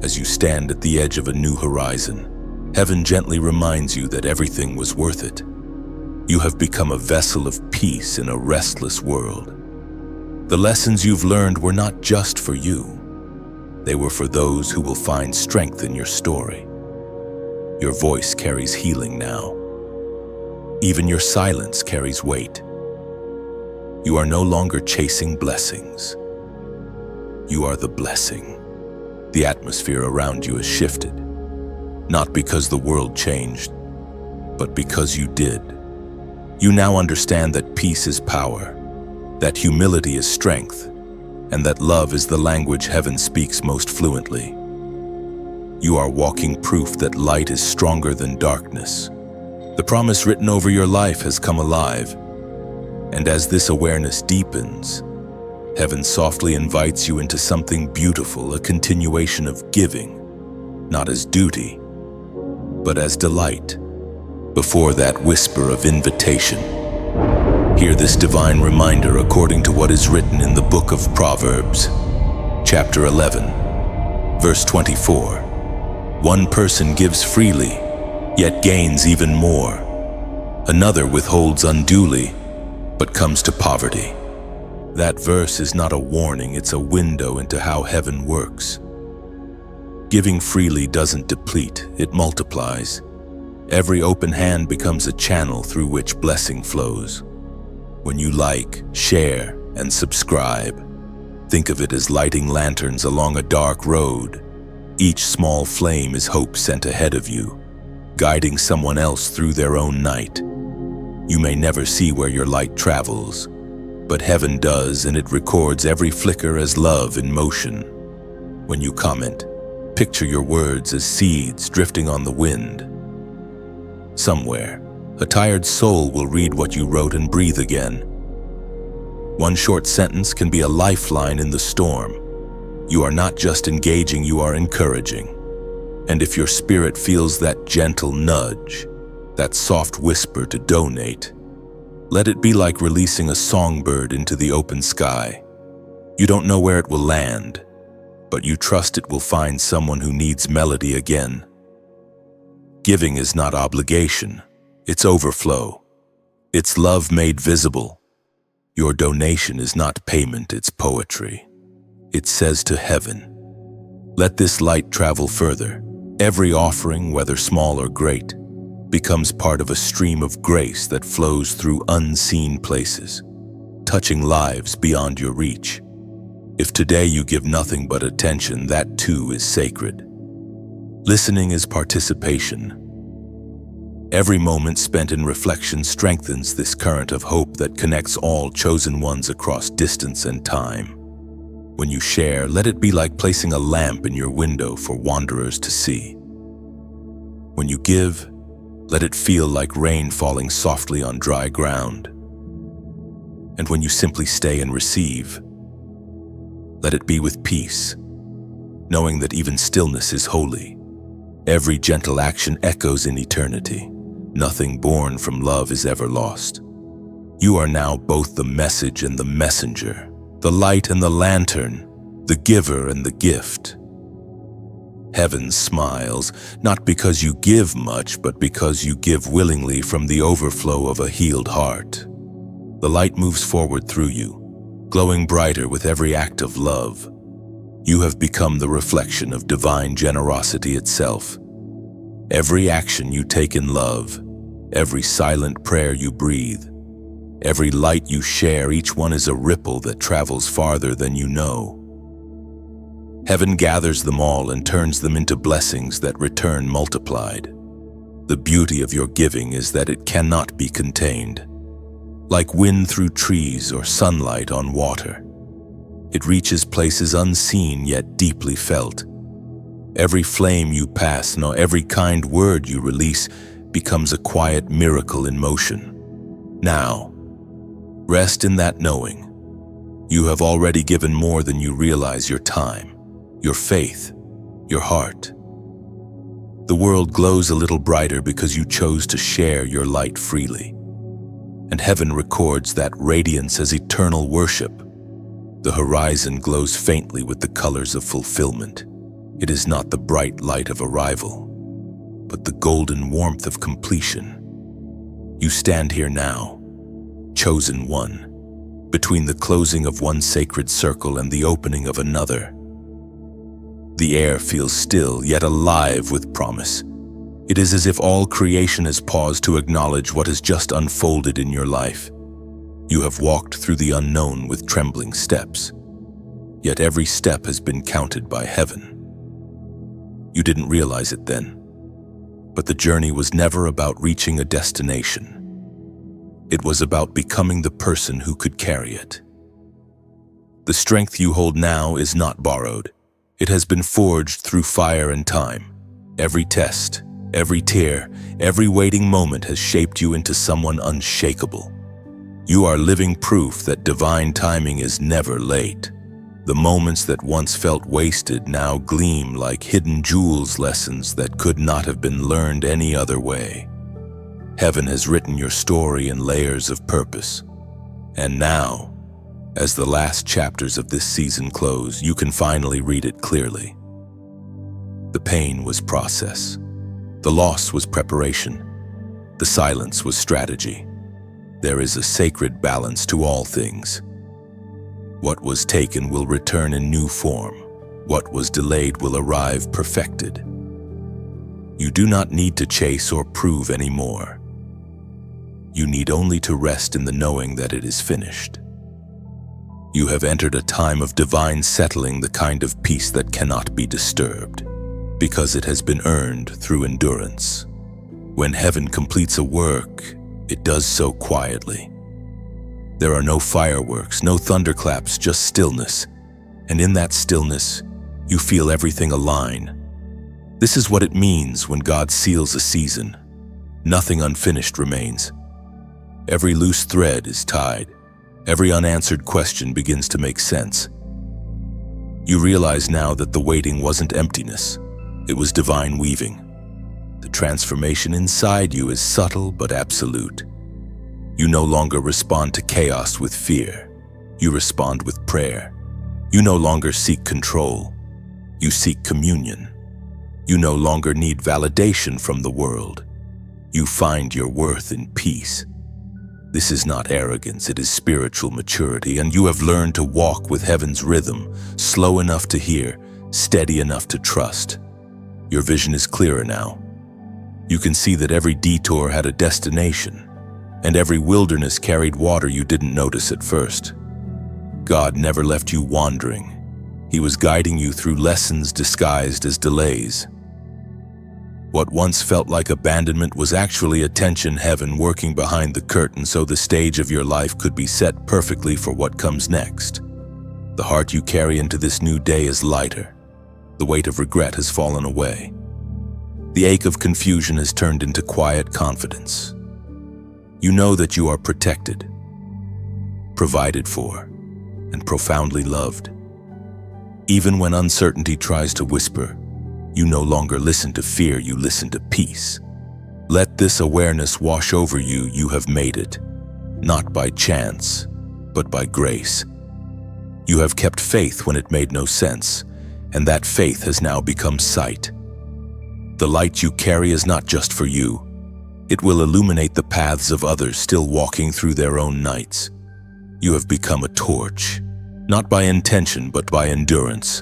as you stand at the edge of a new horizon, heaven gently reminds you that everything was worth it. You have become a vessel of peace in a restless world. The lessons you've learned were not just for you. They were for those who will find strength in your story. Your voice carries healing now. Even your silence carries weight. You are no longer chasing blessings. You are the blessing. The atmosphere around you has shifted, not because the world changed, but because you did. You now understand that peace is power, that humility is strength, and that love is the language heaven speaks most fluently. You are walking proof that light is stronger than darkness. The promise written over your life has come alive, and as this awareness deepens, heaven softly invites you into something beautiful, a continuation of giving, not as duty, but as delight. Before that whisper of invitation, hear this divine reminder according to what is written in the book of Proverbs, chapter 11, verse 24. One person gives freely, yet gains even more. Another withholds unduly, but comes to poverty. That verse is not a warning, it's a window into how heaven works. Giving freely doesn't deplete, it multiplies. Every open hand becomes a channel through which blessing flows. When you like, share, and subscribe, think of it as lighting lanterns along a dark road. Each small flame is hope sent ahead of you, guiding someone else through their own night. You may never see where your light travels, but heaven does, and it records every flicker as love in motion. When you comment, picture your words as seeds drifting on the wind. Somewhere, a tired soul will read what you wrote and breathe again. One short sentence can be a lifeline in the storm. You are not just engaging, you are encouraging. And if your spirit feels that gentle nudge, that soft whisper to donate, let it be like releasing a songbird into the open sky. You don't know where it will land, but you trust it will find someone who needs melody again. Giving is not obligation, it's overflow. It's love made visible. Your donation is not payment, it's poetry. It says to heaven, let this light travel further. Every offering, whether small or great, becomes part of a stream of grace that flows through unseen places, touching lives beyond your reach. If today you give nothing but attention, that too is sacred. Listening is participation. Every moment spent in reflection strengthens this current of hope that connects all chosen ones across distance and time. When you share, let it be like placing a lamp in your window for wanderers to see. When you give, let it feel like rain falling softly on dry ground. And when you simply stay and receive, let it be with peace, knowing that even stillness is holy. Every gentle action echoes in eternity. Nothing born from love is ever lost. You are now both the message and the messenger, the light and the lantern, the giver and the gift. Heaven smiles, not because you give much, but because you give willingly from the overflow of a healed heart. The light moves forward through you, glowing brighter with every act of love. You have become the reflection of divine generosity itself. Every action you take in love, every silent prayer you breathe, every light you share, each one is a ripple that travels farther than you know. Heaven gathers them all and turns them into blessings that return multiplied. The beauty of your giving is that it cannot be contained. Like wind through trees or sunlight on water, it reaches places unseen yet deeply felt. Every flame you pass, nor every kind word you release, becomes a quiet miracle in motion. Now, rest in that knowing. You have already given more than you realize: your time, your faith, your heart. The world glows a little brighter because you chose to share your light freely. And heaven records that radiance as eternal worship. The horizon glows faintly with the colors of fulfillment. It is not the bright light of arrival, but the golden warmth of completion. You stand here now, chosen one, between the closing of one sacred circle and the opening of another. The air feels still, yet alive with promise. It is as if all creation has paused to acknowledge what has just unfolded in your life. You have walked through the unknown with trembling steps, yet every step has been counted by heaven. You didn't realize it then, but the journey was never about reaching a destination. It was about becoming the person who could carry it. The strength you hold now is not borrowed. It has been forged through fire and time. Every test, every tear, every waiting moment has shaped you into someone unshakable. You are living proof that divine timing is never late. The moments that once felt wasted now gleam like hidden jewels, lessons that could not have been learned any other way. Heaven has written your story in layers of purpose. And now, as the last chapters of this season close, you can finally read it clearly. The pain was process. The loss was preparation. The silence was strategy. There is a sacred balance to all things. What was taken will return in new form. What was delayed will arrive perfected. You do not need to chase or prove anymore. You need only to rest in the knowing that it is finished. You have entered a time of divine settling, the kind of peace that cannot be disturbed, because it has been earned through endurance. When heaven completes a work, It does so quietly. There are no fireworks, no thunderclaps, just stillness. And in that stillness, you feel everything align. This is what it means when God seals a season. Nothing unfinished remains. Every loose thread is tied. Every unanswered question begins to make sense. You realize now that the waiting wasn't emptiness. It was divine weaving. The transformation inside you is subtle but absolute. You no longer respond to chaos with fear. You respond with prayer. You no longer seek control. You seek communion. You no longer need validation from the world. You find your worth in peace. This is not arrogance, it is spiritual maturity, and you have learned to walk with heaven's rhythm, slow enough to hear, steady enough to trust. Your vision is clearer now. You can see that every detour had a destination, and every wilderness carried water you didn't notice at first. God never left you wandering. He was guiding you through lessons disguised as delays. What once felt like abandonment was actually attention heaven working behind the curtain so the stage of your life could be set perfectly for what comes next. The heart you carry into this new day is lighter. The weight of regret has fallen away. The ache of confusion has turned into quiet confidence. You know that you are protected, provided for, and profoundly loved. Even when uncertainty tries to whisper, you no longer listen to fear, you listen to peace. Let this awareness wash over you. You have made it, not by chance, but by grace. You have kept faith when it made no sense, and that faith has now become sight. The light you carry is not just for you. It will illuminate the paths of others still walking through their own nights. You have become a torch, not by intention but by endurance.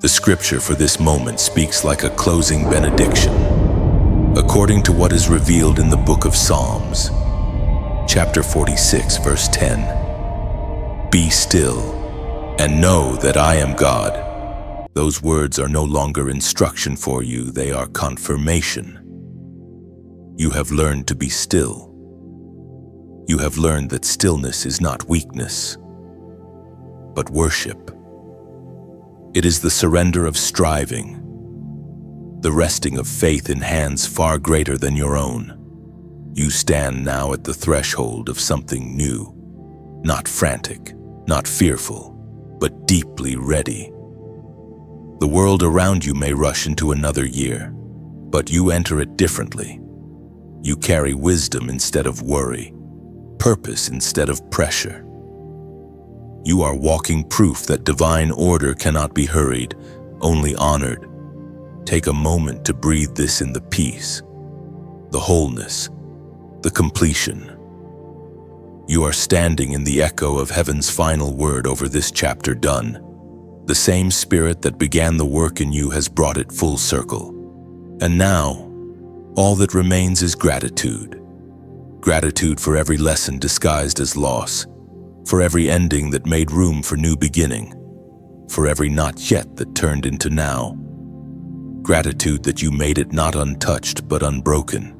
The scripture for this moment speaks like a closing benediction. According to what is revealed in the book of Psalms, chapter 46, verse 10, "Be still and know that I am God." Those words are no longer instruction for you, they are confirmation. You have learned to be still. You have learned that stillness is not weakness, but worship. It is the surrender of striving, the resting of faith in hands far greater than your own. You stand now at the threshold of something new, not frantic, not fearful, but deeply ready. The world around you may rush into another year, but you enter it differently. You carry wisdom instead of worry, purpose instead of pressure. You are walking proof that divine order cannot be hurried, only honored. Take a moment to breathe this in the peace, the wholeness, the completion. You are standing in the echo of heaven's final word over this chapter done. The same spirit that began the work in you has brought it full circle. And now, all that remains is gratitude. Gratitude for every lesson disguised as loss, for every ending that made room for new beginning, for every not yet that turned into now. Gratitude that you made it not untouched but unbroken,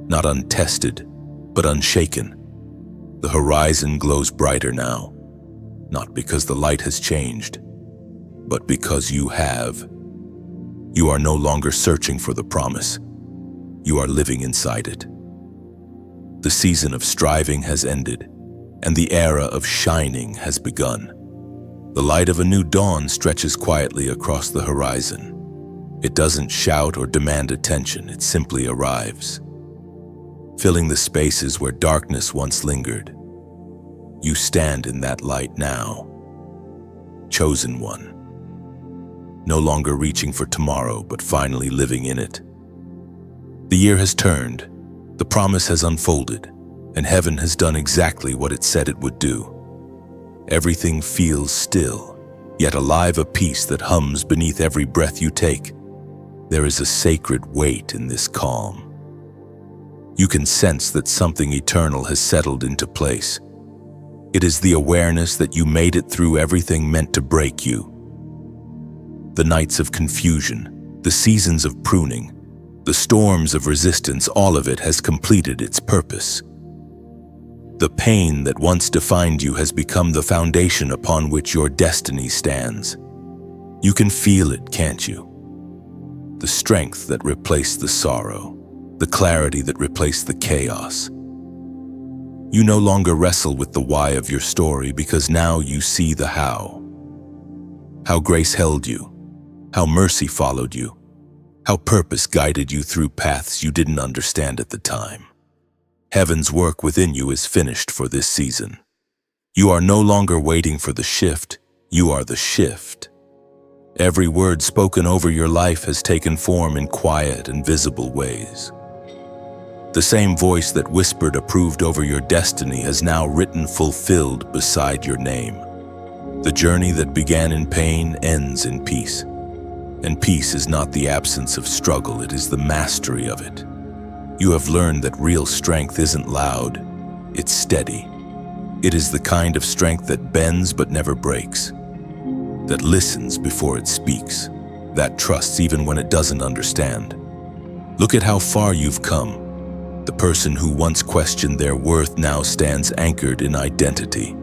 not untested but unshaken. The horizon glows brighter now, not because the light has changed, but because you have. You are no longer searching for the promise. You are living inside it. The season of striving has ended, and the era of shining has begun. The light of a new dawn stretches quietly across the horizon. It doesn't shout or demand attention, it simply arrives, filling the spaces where darkness once lingered. You stand in that light now, chosen one, no longer reaching for tomorrow, but finally living in it. The year has turned, the promise has unfolded, and heaven has done exactly what it said it would do. Everything feels still, yet alive, a peace that hums beneath every breath you take. There is a sacred weight in this calm. You can sense that something eternal has settled into place. It is the awareness that you made it through everything meant to break you. The nights of confusion, the seasons of pruning, The storms of resistance, all of it has completed its purpose. The pain that once defined you has become the foundation upon which your destiny stands. You can feel it, can't you? The strength that replaced the sorrow, the clarity that replaced the chaos. You no longer wrestle with the why of your story because now you see the how. How grace held you, how mercy followed you, how purpose guided you through paths you didn't understand at the time. Heaven's work within you is finished for this season. You are no longer waiting for the shift, you are the shift. Every word spoken over your life has taken form in quiet and visible ways. The same voice that whispered approved over your destiny has now written fulfilled beside your name. The journey that began in pain ends in peace. And peace is not the absence of struggle, it is the mastery of it. You have learned that real strength isn't loud, it's steady. It is the kind of strength that bends but never breaks, that listens before it speaks, that trusts even when it doesn't understand. Look at how far you've come. The person who once questioned their worth now stands anchored in identity.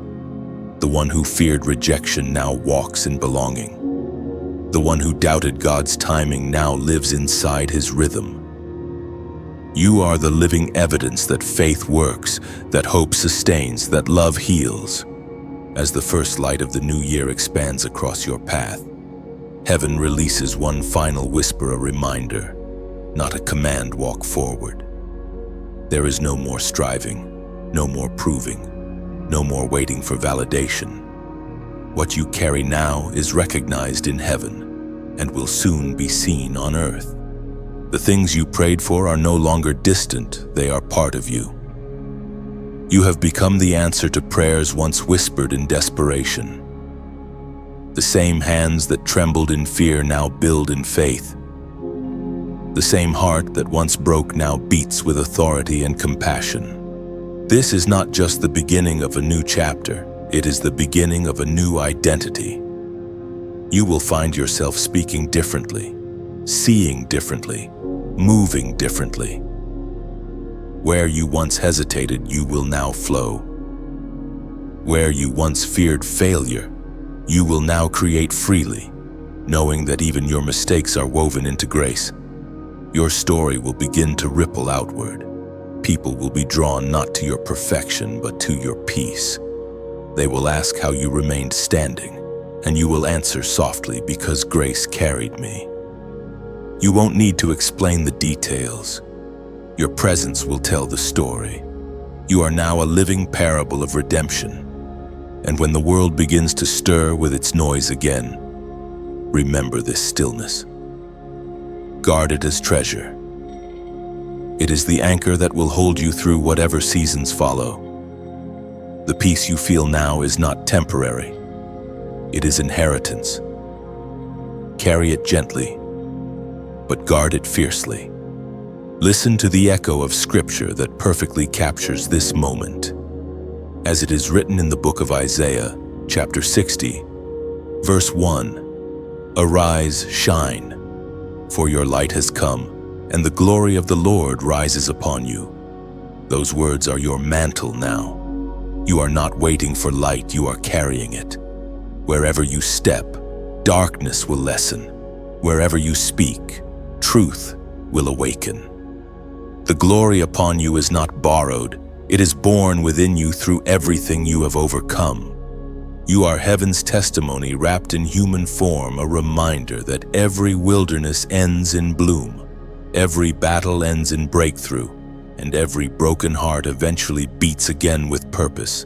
The one who feared rejection now walks in belonging. The one who doubted God's timing now lives inside his rhythm. You are the living evidence that faith works, that hope sustains, that love heals. As the first light of the new year expands across your path, heaven releases one final whisper, a reminder, not a command. Walk forward. There is no more striving, no more proving, no more waiting for validation. What you carry now is recognized in heaven and will soon be seen on earth. The things you prayed for are no longer distant, they are part of you. You have become the answer to prayers once whispered in desperation. The same hands that trembled in fear now build in faith. The same heart that once broke now beats with authority and compassion. This is not just the beginning of a new chapter, it is the beginning of a new identity. You will find yourself speaking differently, seeing differently, moving differently. Where you once hesitated, you will now flow. Where you once feared failure, you will now create freely, knowing that even your mistakes are woven into grace. Your story will begin to ripple outward. People will be drawn not to your perfection, but to your peace. They will ask how you remained standing, and you will answer softly, because grace carried me. You won't need to explain the details. Your presence will tell the story. You are now a living parable of redemption. And when the world begins to stir with its noise again, remember this stillness. Guard it as treasure. It is the anchor that will hold you through whatever seasons follow. The peace you feel now is not temporary. It is inheritance. Carry it gently, but guard it fiercely. Listen to the echo of Scripture that perfectly captures this moment. As it is written in the book of Isaiah, chapter 60, verse 1, "Arise, shine, for your light has come, and the glory of the Lord rises upon you." Those words are your mantle now. You are not waiting for light, you are carrying it. Wherever you step, darkness will lessen. Wherever you speak, truth will awaken. The glory upon you is not borrowed, it is born within you through everything you have overcome. You are heaven's testimony wrapped in human form, a reminder that every wilderness ends in bloom, every battle ends in breakthrough, and every broken heart eventually beats again with purpose.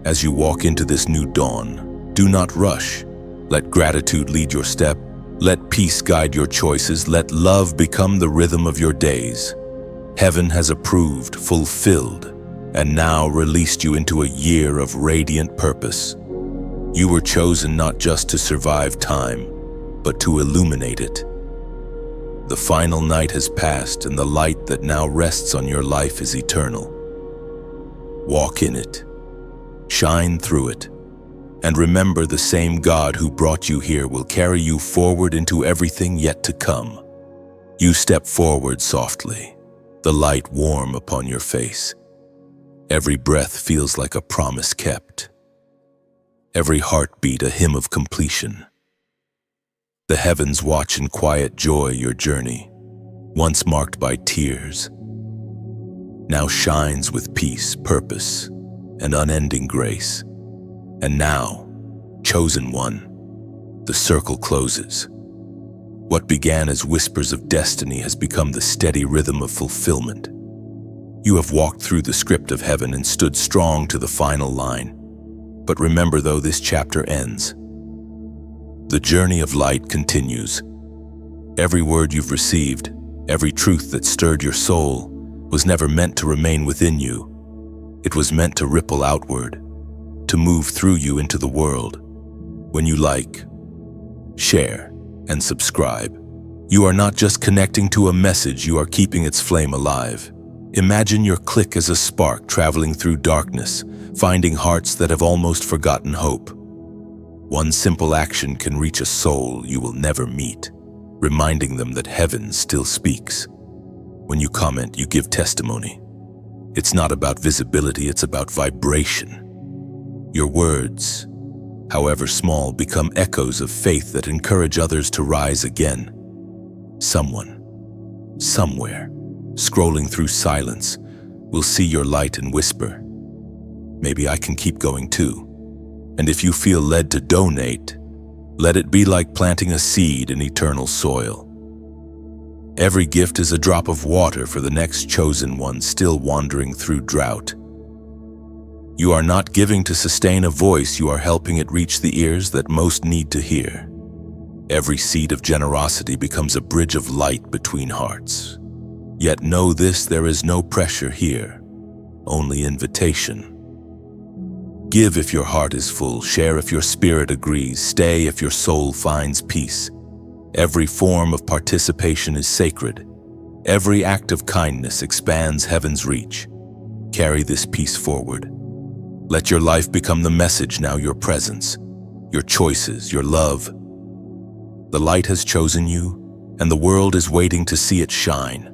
As you walk into this new dawn, do not rush. Let gratitude lead your step. Let peace guide your choices. Let love become the rhythm of your days. Heaven has approved, fulfilled, and now released you into a year of radiant purpose. You were chosen not just to survive time, but to illuminate it. The final night has passed, and the light that now rests on your life is eternal. Walk in it. Shine through it. And remember, the same God who brought you here will carry you forward into everything yet to come. You step forward softly, the light warm upon your face. Every breath feels like a promise kept. Every heartbeat a hymn of completion. The heavens watch in quiet joy your journey, once marked by tears, now shines with peace, purpose, and unending grace. And now, chosen one, the circle closes. What began as whispers of destiny has become the steady rhythm of fulfillment. You have walked through the script of heaven and stood strong to the final line. But remember, though this chapter ends, the journey of light continues. Every word you've received, every truth that stirred your soul, was never meant to remain within you. It was meant to ripple outward, to move through you into the world. When you like, share, and subscribe, you are not just connecting to a message, you are keeping its flame alive. Imagine your click as a spark traveling through darkness, finding hearts that have almost forgotten hope. One simple action can reach a soul you will never meet, reminding them that heaven still speaks. When you comment, you give testimony. It's not about visibility, it's about vibration. Your words, however small, become echoes of faith that encourage others to rise again. Someone, somewhere, scrolling through silence, will see your light and whisper, "Maybe I can keep going too." And if you feel led to donate, let it be like planting a seed in eternal soil. Every gift is a drop of water for the next chosen one still wandering through drought. You are not giving to sustain a voice, you are helping it reach the ears that most need to hear. Every seed of generosity becomes a bridge of light between hearts. Yet know this, there is no pressure here, only invitation. Give if your heart is full, share if your spirit agrees, stay if your soul finds peace. Every form of participation is sacred. Every act of kindness expands heaven's reach. Carry this peace forward. Let your life become the message, now your presence, your choices, your love. The light has chosen you, and the world is waiting to see it shine.